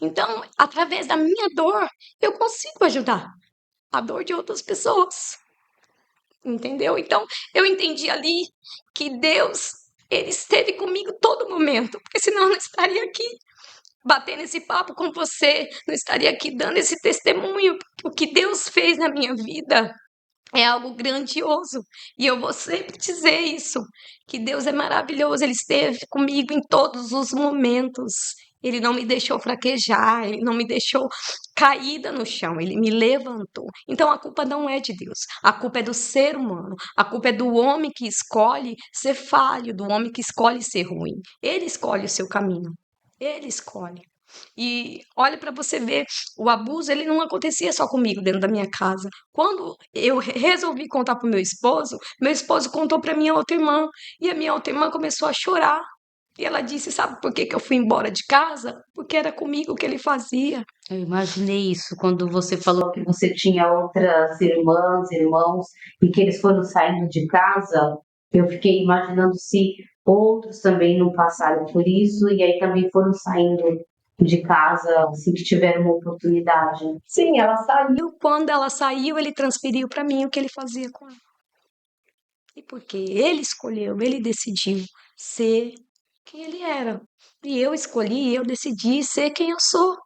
Então, através da minha dor, eu consigo ajudar a dor de outras pessoas. Entendeu? Então, eu entendi ali que Deus, Ele esteve comigo todo momento, porque senão eu não estaria aqui batendo esse papo com você, não estaria aqui dando esse testemunho. O que Deus fez na minha vida é algo grandioso. E eu vou sempre dizer isso, que Deus é maravilhoso. Ele esteve comigo em todos os momentos. Ele não me deixou fraquejar, ele não me deixou caída no chão, ele me levantou. Então a culpa não é de Deus, a culpa é do ser humano, a culpa é do homem que escolhe ser falho, do homem que escolhe ser ruim. Ele escolhe o seu caminho, ele escolhe. E olha para você ver, o abuso ele não acontecia só comigo dentro da minha casa. Quando eu resolvi contar para o meu esposo contou para minha outra irmã e a minha outra irmã começou a chorar. E ela disse: Sabe por que que eu fui embora de casa? Porque era comigo que ele fazia. Eu imaginei isso quando você falou. Que você tinha outras irmãs, irmãos, e que eles foram saindo de casa, eu fiquei imaginando se outros também não passaram por isso e aí também foram saindo de casa assim que tiveram uma oportunidade. Sim, ela saiu. Quando ela saiu, ele transferiu para mim o que ele fazia com ela. E porque ele escolheu, ele decidiu ser quem ele era. E eu escolhi, eu decidi ser quem eu sou.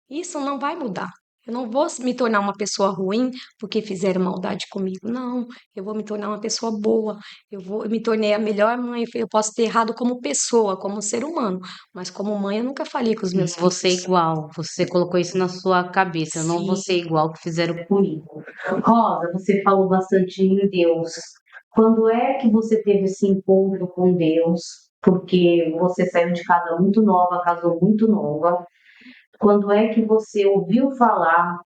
Isso não vai mudar. Eu não vou me tornar uma pessoa ruim porque fizeram maldade comigo. Não, eu vou me tornar uma pessoa boa. Eu me tornei a melhor mãe. Eu posso ter errado como pessoa, como ser humano, mas como mãe eu nunca falei com os Não meus vou ser filhos. igual. Você colocou isso na sua cabeça. Eu não vou ser Sim, igual que fizeram Comigo. Rosa, você falou bastante em Deus. Quando é que você teve esse encontro com Deus? Porque você saiu de casa muito nova, casou muito nova. Quando é que você ouviu falar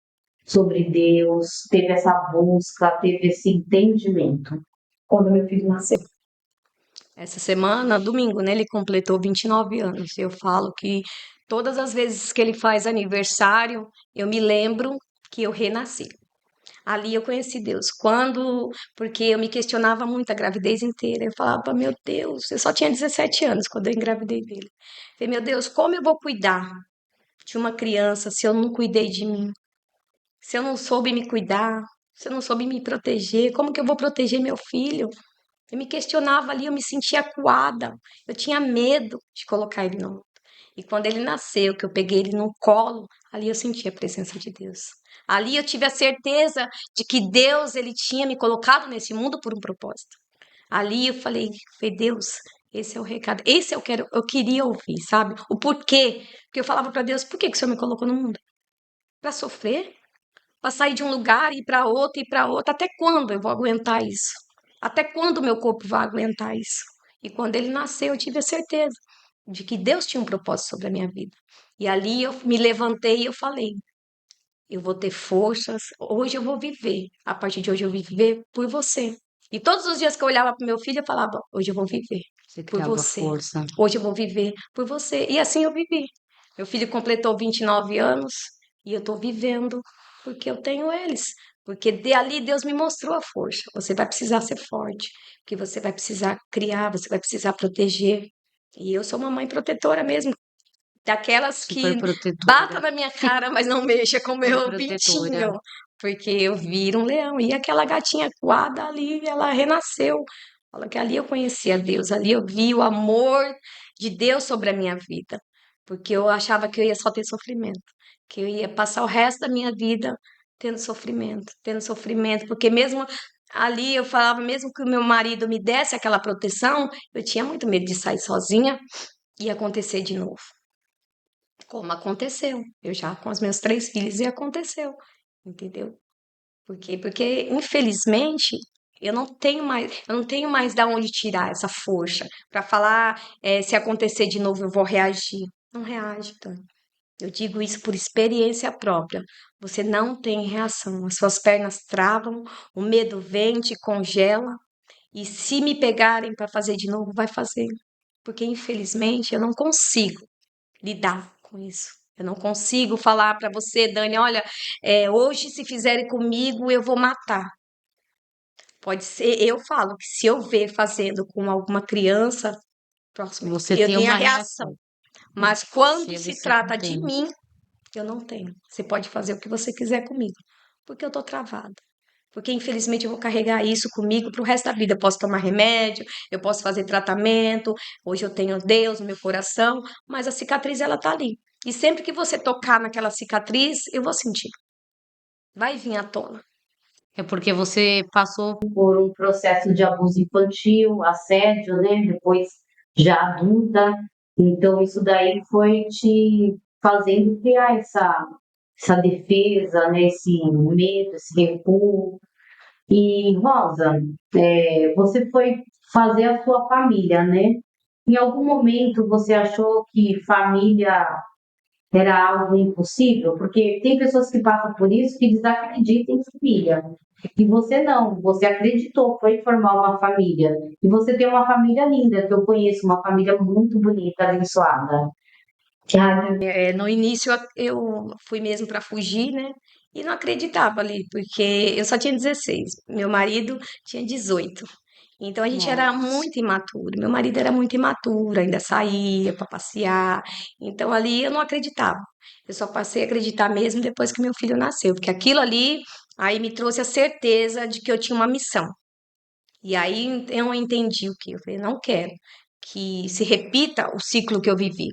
sobre Deus, teve essa busca, teve esse entendimento? quando meu filho nasceu. Essa semana, domingo, né, ele completou 29 anos. Eu falo que todas as vezes que ele faz aniversário, eu me lembro que eu renasci. Ali eu conheci Deus. Porque eu me questionava muito a gravidez inteira. Eu falava, meu Deus, eu só tinha 17 anos quando eu engravidei dele. Falei, meu Deus, como eu vou cuidar de uma criança se eu não cuidei de mim? Se eu não soube me cuidar? Se eu não soube me proteger? Como que eu vou proteger meu filho? Eu me questionava ali, eu me sentia acuada. Eu tinha medo de colocar ele no mundo. E quando ele nasceu, que eu peguei ele no colo, ali eu senti a presença de Deus. Ali eu tive a certeza de que Deus, ele tinha me colocado nesse mundo por um propósito. Ali eu falei, Deus, esse é o recado, esse eu queria ouvir, sabe? O porquê. Porque eu falava para Deus, por que que o Senhor me colocou no mundo? Para sofrer? Para sair de um lugar e ir para outro e para outro? Até quando eu vou aguentar isso? Até quando meu corpo vai aguentar isso? E quando ele nasceu, eu tive a certeza de que Deus tinha um propósito sobre a minha vida. E ali eu me levantei e eu falei: eu vou ter forças, hoje eu vou viver. A partir de hoje eu vou viver por você. E todos os dias que eu olhava para meu filho, eu falava: hoje eu vou viver você por criava você. força. Hoje eu vou viver por você. E assim eu vivi. Meu filho completou 29 anos e eu estou vivendo porque eu tenho eles. Porque ali Deus me mostrou a força. Você vai precisar ser forte, porque você vai precisar criar, você vai precisar proteger. E eu sou uma mãe protetora mesmo, daquelas Super que bata protetora. na minha cara, mas não mexa com o Super meu protetora. pintinho, porque eu viro um leão. E aquela gatinha coada ali, ela renasceu. Fala que ali eu conheci a Deus, ali eu vi o amor de Deus sobre a minha vida, porque eu achava que eu ia só ter sofrimento, que eu ia passar o resto da minha vida tendo sofrimento, porque mesmo ali eu falava, mesmo que o meu marido me desse aquela proteção, eu tinha muito medo de sair sozinha e acontecer de novo. Como aconteceu. Eu já com os meus 3 filhos e aconteceu, entendeu? Por quê? Porque, infelizmente, eu não tenho mais da onde tirar essa força para falar, se acontecer de novo eu vou reagir. Não reage, Tânia. Eu digo isso por experiência própria. Você não tem reação. As suas pernas travam, o medo vem, te congela. E se me pegarem para fazer de novo, vai fazer. Porque, infelizmente, eu não consigo lidar com isso. Eu não consigo falar para você, Dani, olha, hoje se fizerem comigo, eu vou matar. Pode ser, eu falo que se eu ver fazendo com alguma criança, próximo, Você eu tem tenho a uma reação. reação. Mas quando Se se você não trata de tem. mim, eu não tenho. Você pode fazer o que você quiser comigo, porque eu tô travada. Porque infelizmente eu vou carregar isso comigo pro resto da vida. Eu posso tomar remédio, eu posso fazer tratamento, hoje eu tenho Deus no meu coração, mas a cicatriz ela tá ali. E sempre que você tocar naquela cicatriz, eu vou sentir. Vai vir à tona. É porque você passou. Por um processo de abuso infantil, assédio, né? Depois já adulta. Então, isso daí foi te fazendo criar essa defesa, né? Esse medo, esse recuo. E, Rosa, você foi fazer a sua família, né? Em algum momento você achou que família era algo impossível? Porque tem pessoas que passam por isso que desacreditam em família. E você não, você acreditou, foi formar uma família. E você tem uma família linda, que eu conheço, uma família muito bonita, abençoada. Ah, No início eu fui mesmo para fugir, né? E não acreditava ali, porque eu só tinha 16, meu marido tinha 18. Então a gente era Nossa. muito imaturo. Meu marido era muito imaturo, ainda saía para passear. Então ali eu não acreditava. Eu só passei a acreditar mesmo depois que meu filho nasceu, porque aquilo ali aí me trouxe a certeza de que eu tinha uma missão. E aí eu entendi o que eu falei, não quero que se repita o ciclo que eu vivi.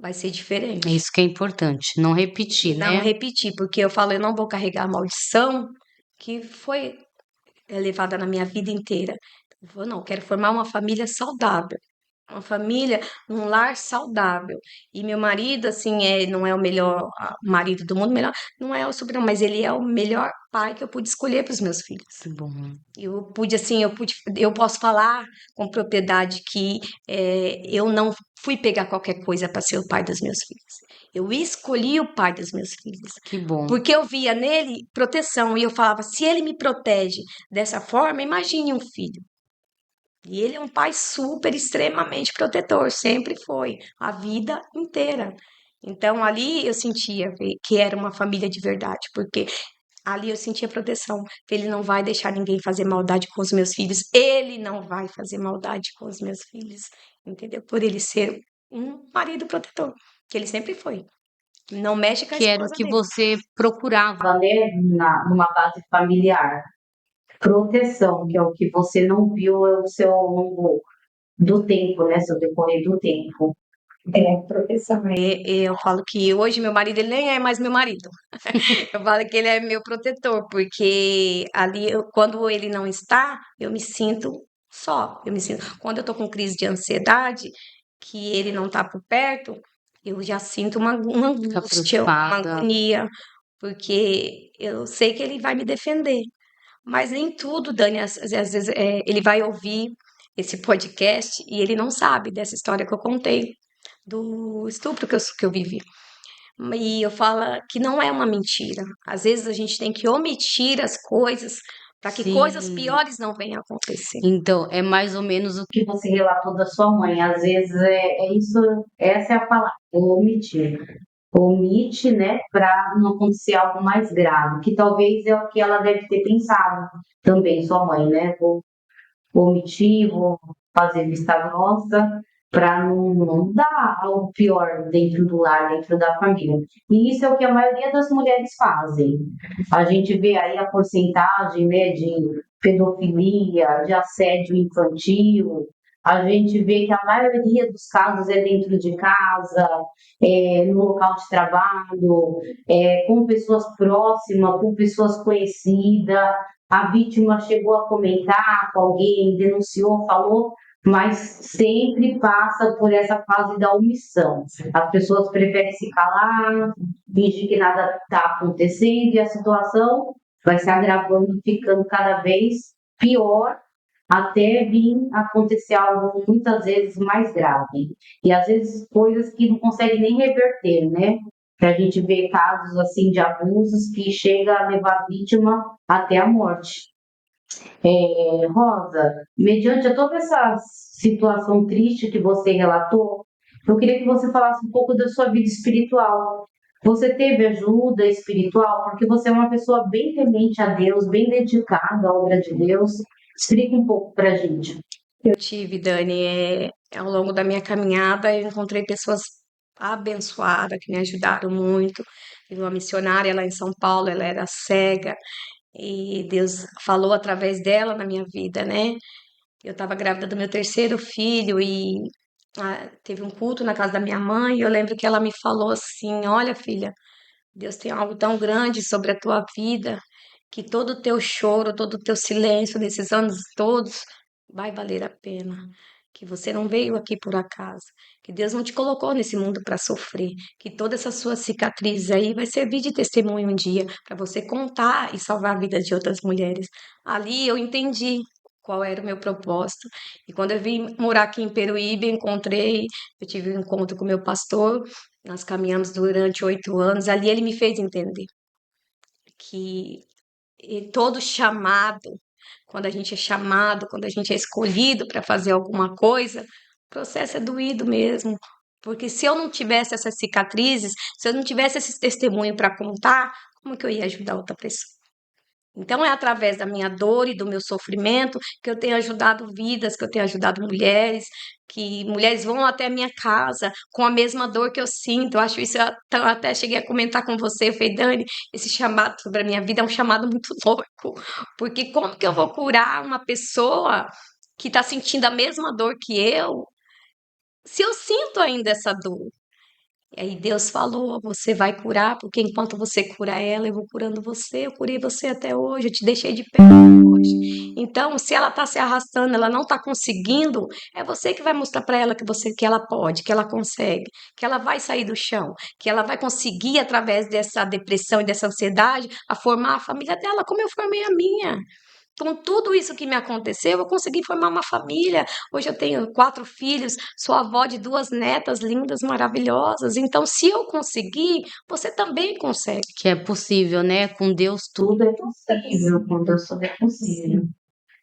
Vai ser É diferente. isso que é importante, não repetir, Não né? repetir, porque eu falo, eu não vou carregar a maldição que foi levada na minha vida inteira. Eu vou, não, quero formar uma família saudável. Uma família num lar saudável. E meu marido, assim, não é o melhor marido do mundo, melhor, não é o sobrenome, mas ele é o melhor pai que eu pude escolher para os meus filhos. Que bom. Eu pude, assim, eu posso falar com propriedade que eu não fui pegar qualquer coisa para ser o pai dos meus filhos. Eu escolhi o pai dos meus filhos. Que bom. Porque eu via nele proteção. E eu falava, se ele me protege dessa forma, imagine um filho. E ele é um pai super, extremamente protetor, sempre foi, a vida inteira. Então ali eu sentia que era uma família de verdade, porque ali eu sentia proteção. Ele não vai deixar ninguém fazer maldade com os meus filhos. Ele não vai fazer maldade com os meus filhos. Entendeu? Por ele ser um marido protetor, que ele sempre foi. Não mexe com a Que era o esposa que dele. você procurava. né, numa base familiar. Proteção, que é o que você não viu é o seu ao longo do tempo, né? Seu decorrer do tempo. Proteção. E eu falo que hoje meu marido ele nem é mais meu marido. Eu falo que ele é meu protetor, porque ali, quando ele não está, eu me sinto só. Eu me sinto, quando eu tô com crise de ansiedade, que ele não tá por perto, eu já sinto uma Fica angústia, uma preocupada. agonia, porque eu sei que ele vai me defender. Mas nem tudo, Dani, às vezes ele vai ouvir esse podcast e ele não sabe dessa história que eu contei, do estupro que eu vivi. E eu falo que não é uma mentira. Às vezes a gente tem que omitir as coisas para que coisas Sim. piores não venham a acontecer. Então, é mais ou menos o Que você relatou da sua mãe, às vezes é isso, essa é a palavra, omitir. Omite, né, para não acontecer algo mais grave, que talvez é o que ela deve ter pensado também, sua mãe, né? Vou omitir, vou fazer vista grossa para não dar algo pior dentro do lar, dentro da família. E isso é o que a maioria das mulheres fazem. A gente vê aí a porcentagem, né, de pedofilia, de assédio infantil. A gente vê que a maioria dos casos é dentro de casa, no local de trabalho, com pessoas próximas, com pessoas conhecidas. A vítima chegou a comentar com alguém, denunciou, falou, mas sempre passa por essa fase da omissão. As pessoas preferem se calar, fingir que nada está acontecendo e a situação vai se agravando, ficando cada vez pior, até vir acontecer algo muitas vezes mais grave. E às vezes coisas que não consegue nem reverter, né? Que a gente vê casos assim de abusos que chega a levar a vítima até a morte. Rosa, mediante toda essa situação triste que você relatou, eu queria que você falasse um pouco da sua vida espiritual. Você teve ajuda espiritual? Porque você é uma pessoa bem temente a Deus, bem dedicada à obra de Deus. Explica um pouco para a gente. Eu tive, Dani, ao longo da minha caminhada, eu encontrei pessoas abençoadas que me ajudaram muito. Tive uma missionária lá em São Paulo, ela era cega, e Deus falou através dela na minha vida, né? Eu estava grávida do meu terceiro filho e teve um culto na casa da minha mãe. E eu lembro que ela me falou assim: Olha, filha, Deus tem algo tão grande sobre a tua vida que todo o teu choro, todo o teu silêncio nesses anos todos vai valer a pena. Que você não veio aqui por acaso, que Deus não te colocou nesse mundo para sofrer, que toda essa sua cicatriz aí vai servir de testemunho um dia para você contar e salvar a vida de outras mulheres. Ali eu entendi qual era o meu propósito. E quando eu vim morar aqui em Peruíbe, eu tive um encontro com o meu pastor, nós caminhamos durante 8 anos. Ali ele me fez entender que todo chamado, quando a gente é chamado, quando a gente é escolhido para fazer alguma coisa, o processo é doído mesmo. Porque se eu não tivesse essas cicatrizes, se eu não tivesse esse testemunho para contar, como que eu ia ajudar outra pessoa? Então, é através da minha dor e do meu sofrimento que eu tenho ajudado vidas, que eu tenho ajudado mulheres, que mulheres vão até a minha casa com a mesma dor que eu sinto. Eu acho isso, eu até cheguei a comentar com você, eu falei, Dani, esse chamado sobre a minha vida é um chamado muito louco, porque como que eu vou curar uma pessoa que está sentindo a mesma dor que eu, se eu sinto ainda essa dor? E aí Deus falou: você vai curar, porque enquanto você cura ela, eu vou curando você. Eu curei você até hoje, eu te deixei de pé hoje. Então, se ela está se arrastando, ela não está conseguindo, é você que vai mostrar para ela que ela pode, que ela consegue, que ela vai sair do chão, que ela vai conseguir, através dessa depressão e dessa ansiedade, a formar a família dela, como eu formei a minha. Com tudo isso que me aconteceu, eu consegui formar uma família. Hoje eu tenho 4 filhos, sou avó de 2 netas lindas, maravilhosas. Então, se eu conseguir, você também consegue. Que é possível, né? Com Deus tudo. Tudo é possível, com Deus tudo é possível.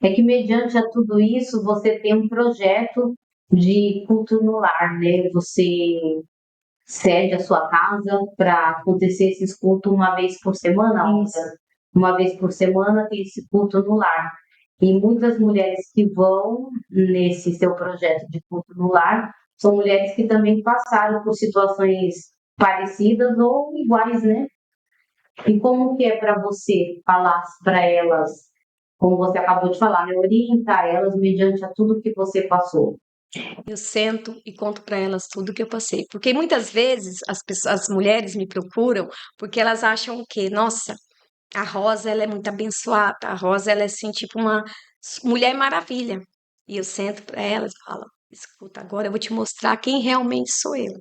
É que mediante a tudo isso, você tem um projeto de culto no lar, né? Você cede a sua casa para acontecer esses cultos uma vez por semana, Olga? Uma vez por semana tem esse culto no lar. E muitas mulheres que vão nesse seu projeto de culto no lar são mulheres que também passaram por situações parecidas ou iguais, né? E como que é para você falar para elas, como você acabou de falar, né? Orientar elas mediante a tudo que você passou? Eu sento e conto para elas tudo que eu passei. Porque muitas vezes as mulheres me procuram porque elas acham que, nossa, a Rosa ela é muito abençoada, a Rosa ela é assim, tipo uma mulher maravilha. E eu sento para elas e falo, escuta, agora eu vou te mostrar quem realmente sou eu.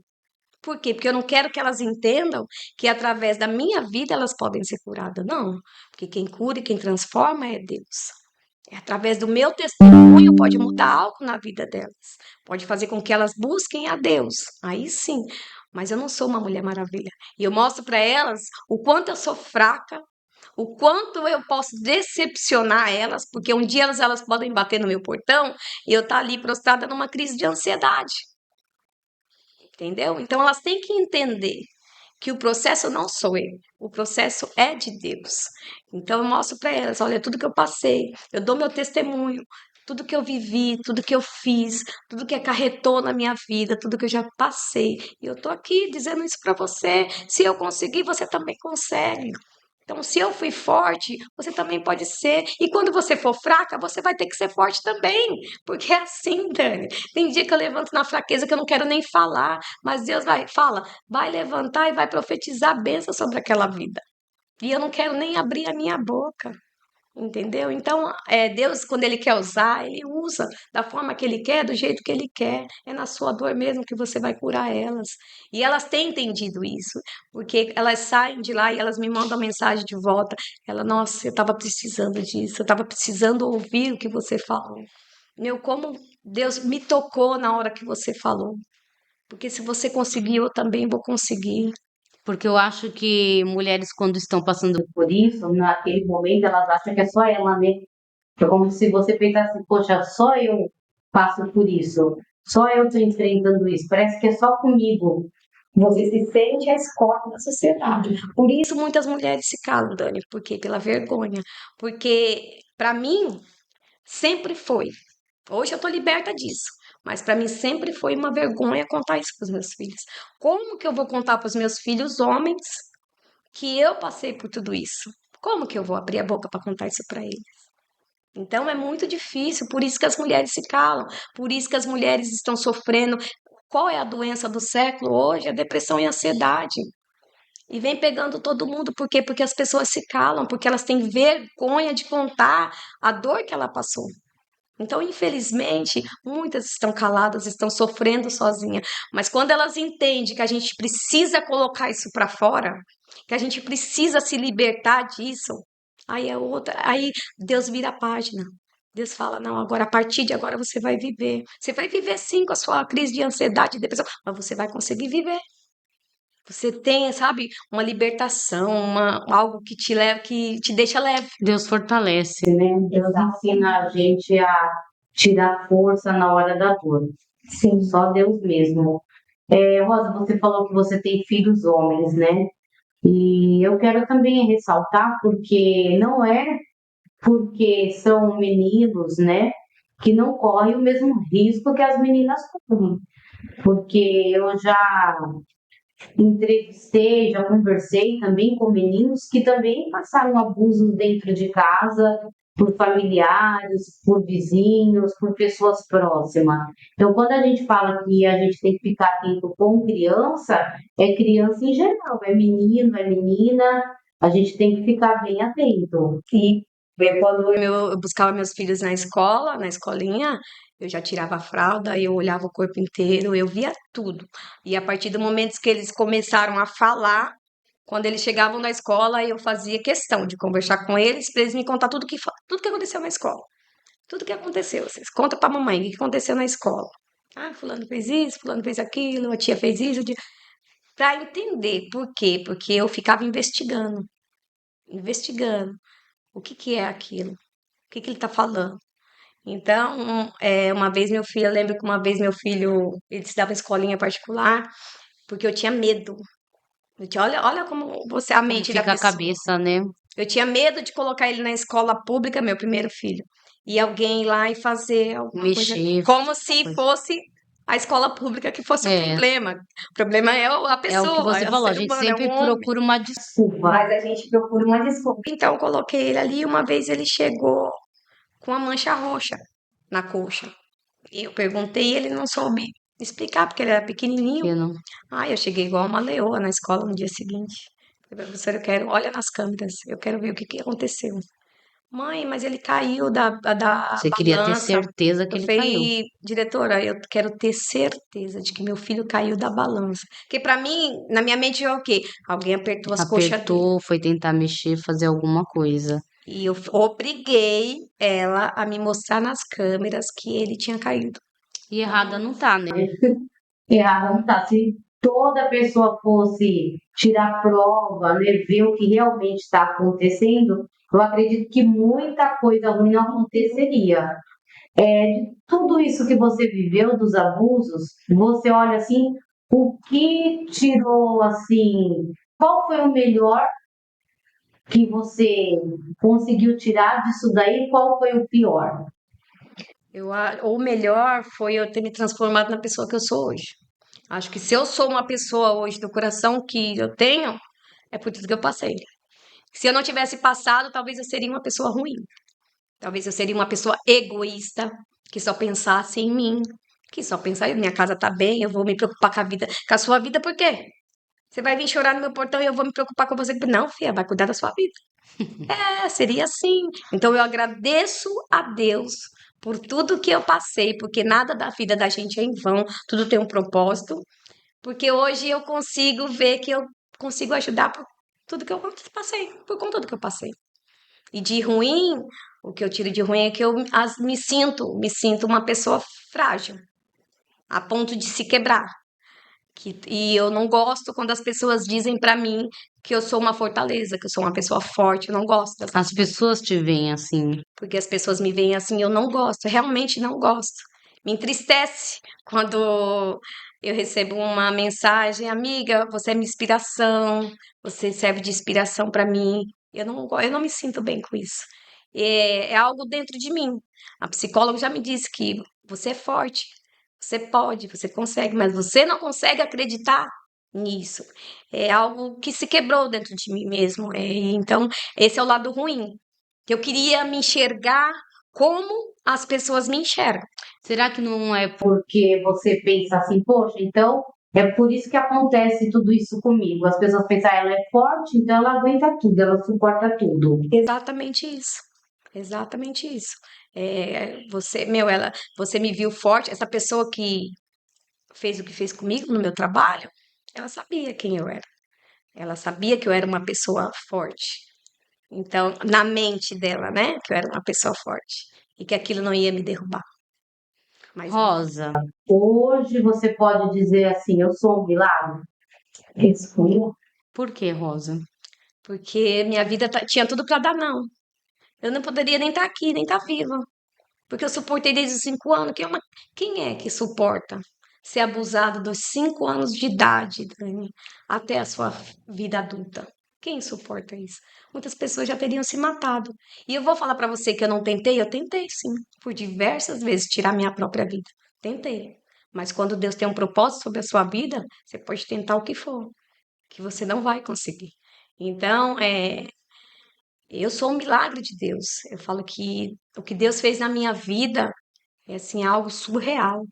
Por quê? Porque eu não quero que elas entendam que através da minha vida elas podem ser curadas. Não, porque quem cura e quem transforma é Deus. É através do meu testemunho pode mudar algo na vida delas. Pode fazer com que elas busquem a Deus. Aí sim. Mas eu não sou uma mulher maravilha. E eu mostro para elas o quanto eu sou fraca, o quanto eu posso decepcionar elas, porque um dia elas podem bater no meu portão e eu estar ali prostrada numa crise de ansiedade. Entendeu? Então elas têm que entender que o processo não sou eu, o processo é de Deus. Então eu mostro para elas, olha, tudo que eu passei, eu dou meu testemunho, tudo que eu vivi, tudo que eu fiz, tudo que acarretou na minha vida, tudo que eu já passei. E eu tô aqui dizendo isso para você. Se eu conseguir, você também consegue. Então, se eu fui forte, você também pode ser. E quando você for fraca, você vai ter que ser forte também. Porque é assim, Dani. Tem dia que eu levanto na fraqueza que eu não quero nem falar. Mas Deus fala, vai levantar e vai profetizar a bênção sobre aquela vida. E eu não quero nem abrir a minha boca. Entendeu? Então, Deus, quando Ele quer usar, Ele usa da forma que Ele quer, do jeito que Ele quer. É na sua dor mesmo que você vai curar elas. E elas têm entendido isso, porque elas saem de lá e elas me mandam mensagem de volta. Ela, nossa, eu estava precisando disso, eu estava precisando ouvir o que você falou. Meu, como Deus me tocou na hora que você falou. Porque se você conseguiu, eu também vou conseguir. Porque eu acho que mulheres, quando estão passando. Por isso, naquele momento, elas acham que é só ela, né? É como se você pensasse, poxa, só eu passo por isso, só eu estou enfrentando isso, parece que é só comigo. Você se sente a escória da sociedade. Por isso muitas mulheres se calam, Dani. Por quê? Pela vergonha. Porque, para mim, sempre foi. Hoje eu tô liberta disso. Mas para mim sempre foi uma vergonha contar isso para os meus filhos. Como que eu vou contar para os meus filhos homens que eu passei por tudo isso? Como que eu vou abrir a boca para contar isso para eles? Então é muito difícil, por isso que as mulheres se calam, por isso que as mulheres estão sofrendo. Qual é a doença do século hoje? A depressão e a ansiedade. E vem pegando todo mundo, por quê? Porque as pessoas se calam, porque elas têm vergonha de contar a dor que ela passou. Então, infelizmente, muitas estão caladas, estão sofrendo sozinhas. Mas quando elas entendem que a gente precisa colocar isso para fora, que a gente precisa se libertar disso, aí é outra, aí Deus vira a página. Deus fala: não, agora a partir de agora você vai viver. Você vai viver sim com a sua crise de ansiedade e depressão, mas você vai conseguir viver. Você tem, sabe, uma libertação, algo que te leva, que te deixa leve. Deus fortalece. Né? Deus ensina a gente a tirar força na hora da dor. Sim, só Deus mesmo. Rosa, você falou que você tem filhos homens, né? E eu quero também ressaltar porque não é porque são meninos, né, que não correm o mesmo risco que as meninas correm. Porque eu já entrevistei, já conversei também com meninos que também passaram abusos dentro de casa, por familiares, por vizinhos, por pessoas próximas. Então, quando a gente fala que a gente tem que ficar atento com criança, é criança em geral, é menino, é menina, a gente tem que ficar bem atento. E quando eu buscava meus filhos na escola, na escolinha, eu já tirava a fralda, eu olhava o corpo inteiro, eu via tudo. E a partir do momento que eles começaram a falar, quando eles chegavam na escola, eu fazia questão de conversar com eles, para eles me contar tudo que aconteceu na escola. Tudo que aconteceu. Vocês conta pra mamãe o que aconteceu na escola. Ah, fulano fez isso, fulano fez aquilo, a tia fez isso. Pra entender por quê? Porque eu ficava investigando o que que é aquilo, o que que ele tá falando. Então, uma vez meu filho, eu lembro que uma vez meu filho, ele estudava em escolinha particular, porque eu tinha medo. Olha como você a Como mente da fica a pessoa. cabeça, né? Eu tinha medo de colocar ele na escola pública, meu primeiro filho, e alguém ir lá e fazer alguma coisa, Mexer. como se Coisa. fosse a escola pública que fosse o É, problema. O problema é a é o que pessoa, você é o falou. A ser gente humano, é o sempre homem. procura uma desculpa. Mas a gente procura uma desculpa. Então, eu coloquei ele ali. Uma vez ele chegou com uma mancha roxa na coxa. E eu perguntei e ele não soube explicar, porque ele era pequenininho. Que não. Eu cheguei igual uma leoa na escola no dia seguinte. Falei, professora, olha nas câmeras, eu quero ver o que que aconteceu. Mãe, mas ele caiu da Você queria ter balança. certeza que Eu ele caiu. falei, diretora, eu quero ter certeza de que meu filho caiu da balança. Porque pra mim, na minha mente é o quê? Alguém apertou as coxas dele. Apertou, foi tentar mexer, fazer alguma coisa. E eu obriguei ela a me mostrar nas câmeras que ele tinha caído. E errada não tá, né? Errado não tá. Se toda pessoa fosse tirar prova, né, ver o que realmente está acontecendo, eu acredito que muita coisa ruim não aconteceria. De tudo isso que você viveu dos abusos, você olha assim, o que tirou assim, qual foi o melhor que você conseguiu tirar disso daí, qual foi o pior? O melhor foi eu ter me transformado na pessoa que eu sou hoje. Acho que se eu sou uma pessoa hoje do coração que eu tenho, é por tudo que eu passei. Se eu não tivesse passado, talvez eu seria uma pessoa ruim. Talvez eu seria uma pessoa egoísta, que só pensasse em mim, que só pensasse, minha casa tá bem, eu vou me preocupar com a vida, com a sua vida, por quê? Você vai vir chorar no meu portão e eu vou me preocupar com você. Não, filha, vai cuidar da sua vida. Seria assim. Então eu agradeço a Deus por tudo que eu passei, porque nada da vida da gente é em vão, tudo tem um propósito, porque hoje eu consigo ver que eu consigo ajudar por tudo que eu passei, por com tudo que eu passei. E de ruim, o que eu tiro de ruim é que eu me sinto uma pessoa frágil, a ponto de se quebrar. E eu não gosto quando as pessoas dizem pra mim que eu sou uma fortaleza, que eu sou uma pessoa forte. Eu não gosto dessas As pessoas te veem assim. porque as pessoas me veem assim, eu não gosto, realmente não gosto. Me entristece quando eu recebo uma mensagem, amiga, você é minha inspiração, você serve de inspiração para mim. Eu não me sinto bem com isso. É algo dentro de mim. A psicóloga já me disse que você é forte, você pode, você consegue, mas você não consegue acreditar nisso. É algo que se quebrou dentro de mim mesmo. Então, esse é o lado ruim. Que eu queria me enxergar como as pessoas me enxergam. Será que não é Porque você pensa assim, poxa, então é por isso que acontece tudo isso comigo. As pessoas pensam, ela é forte, então ela aguenta tudo, ela suporta tudo. Exatamente isso. Exatamente isso. Você me viu forte. Essa pessoa que fez o que fez comigo no meu trabalho, ela sabia quem eu era. Ela sabia que eu era uma pessoa forte. Então, na mente dela, né, que eu era uma pessoa forte e que aquilo não ia me derrubar. Mas não. Rosa? Hoje você pode dizer assim, eu sou um milagre? Isso foi eu. Por que, Rosa? Porque minha vida tinha tudo para dar não. Eu não poderia nem estar aqui, nem estar viva. Porque eu suportei desde os 5 anos. Quem é que suporta ser abusado dos 5 anos de idade, Dani, até a sua vida adulta? Quem suporta isso? Muitas pessoas já teriam se matado. E eu vou falar para você que eu não tentei? Eu tentei sim, por diversas vezes, tirar minha própria vida. Tentei. Mas quando Deus tem um propósito sobre a sua vida, você pode tentar o que for, que você não vai conseguir. Então, eu sou um milagre de Deus. Eu falo que o que Deus fez na minha vida é assim algo surreal.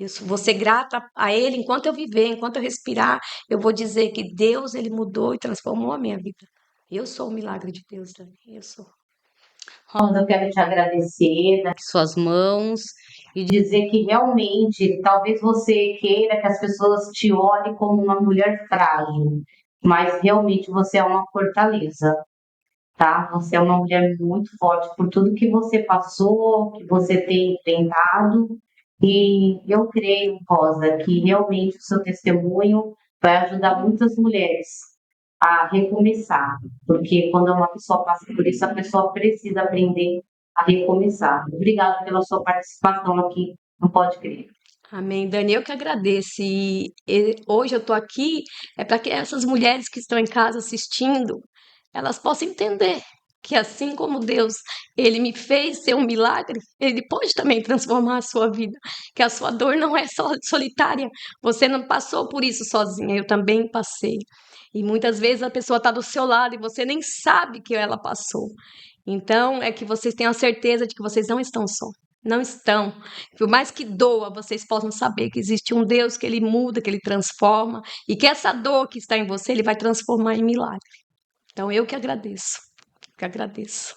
Eu vou ser grata a Ele enquanto eu viver, enquanto eu respirar. Eu vou dizer que Deus ele mudou e transformou a minha vida. Eu sou um milagre de Deus, Dani. Eu sou. Rosa, eu quero te agradecer, né, Suas mãos e dizer que realmente, talvez você queira que as pessoas te olhem como uma mulher frágil, mas realmente você é uma fortaleza, tá? Você é uma mulher muito forte por tudo que você passou, que você tem enfrentado, e eu creio, Rosa, que realmente o seu testemunho vai ajudar muitas mulheres a recomeçar, porque quando uma pessoa passa por isso, a pessoa precisa aprender a recomeçar. Obrigada pela sua participação aqui, não pode crer. Amém, Dani. Eu que agradeço. E hoje eu estou aqui é para que essas mulheres que estão em casa assistindo, elas possam entender que assim como Deus, ele me fez ser um milagre, ele pode também transformar a sua vida, que a sua dor não é só solitária. Você não passou por isso sozinha, eu também passei. E muitas vezes a pessoa está do seu lado e você nem sabe que ela passou. Então, é que vocês tenham a certeza de que vocês não estão só. Não estão. Por mais que doa, vocês possam saber que existe um Deus que ele muda, que ele transforma, e que essa dor que está em você, ele vai transformar em milagre. Então, eu que agradeço. Que agradeço.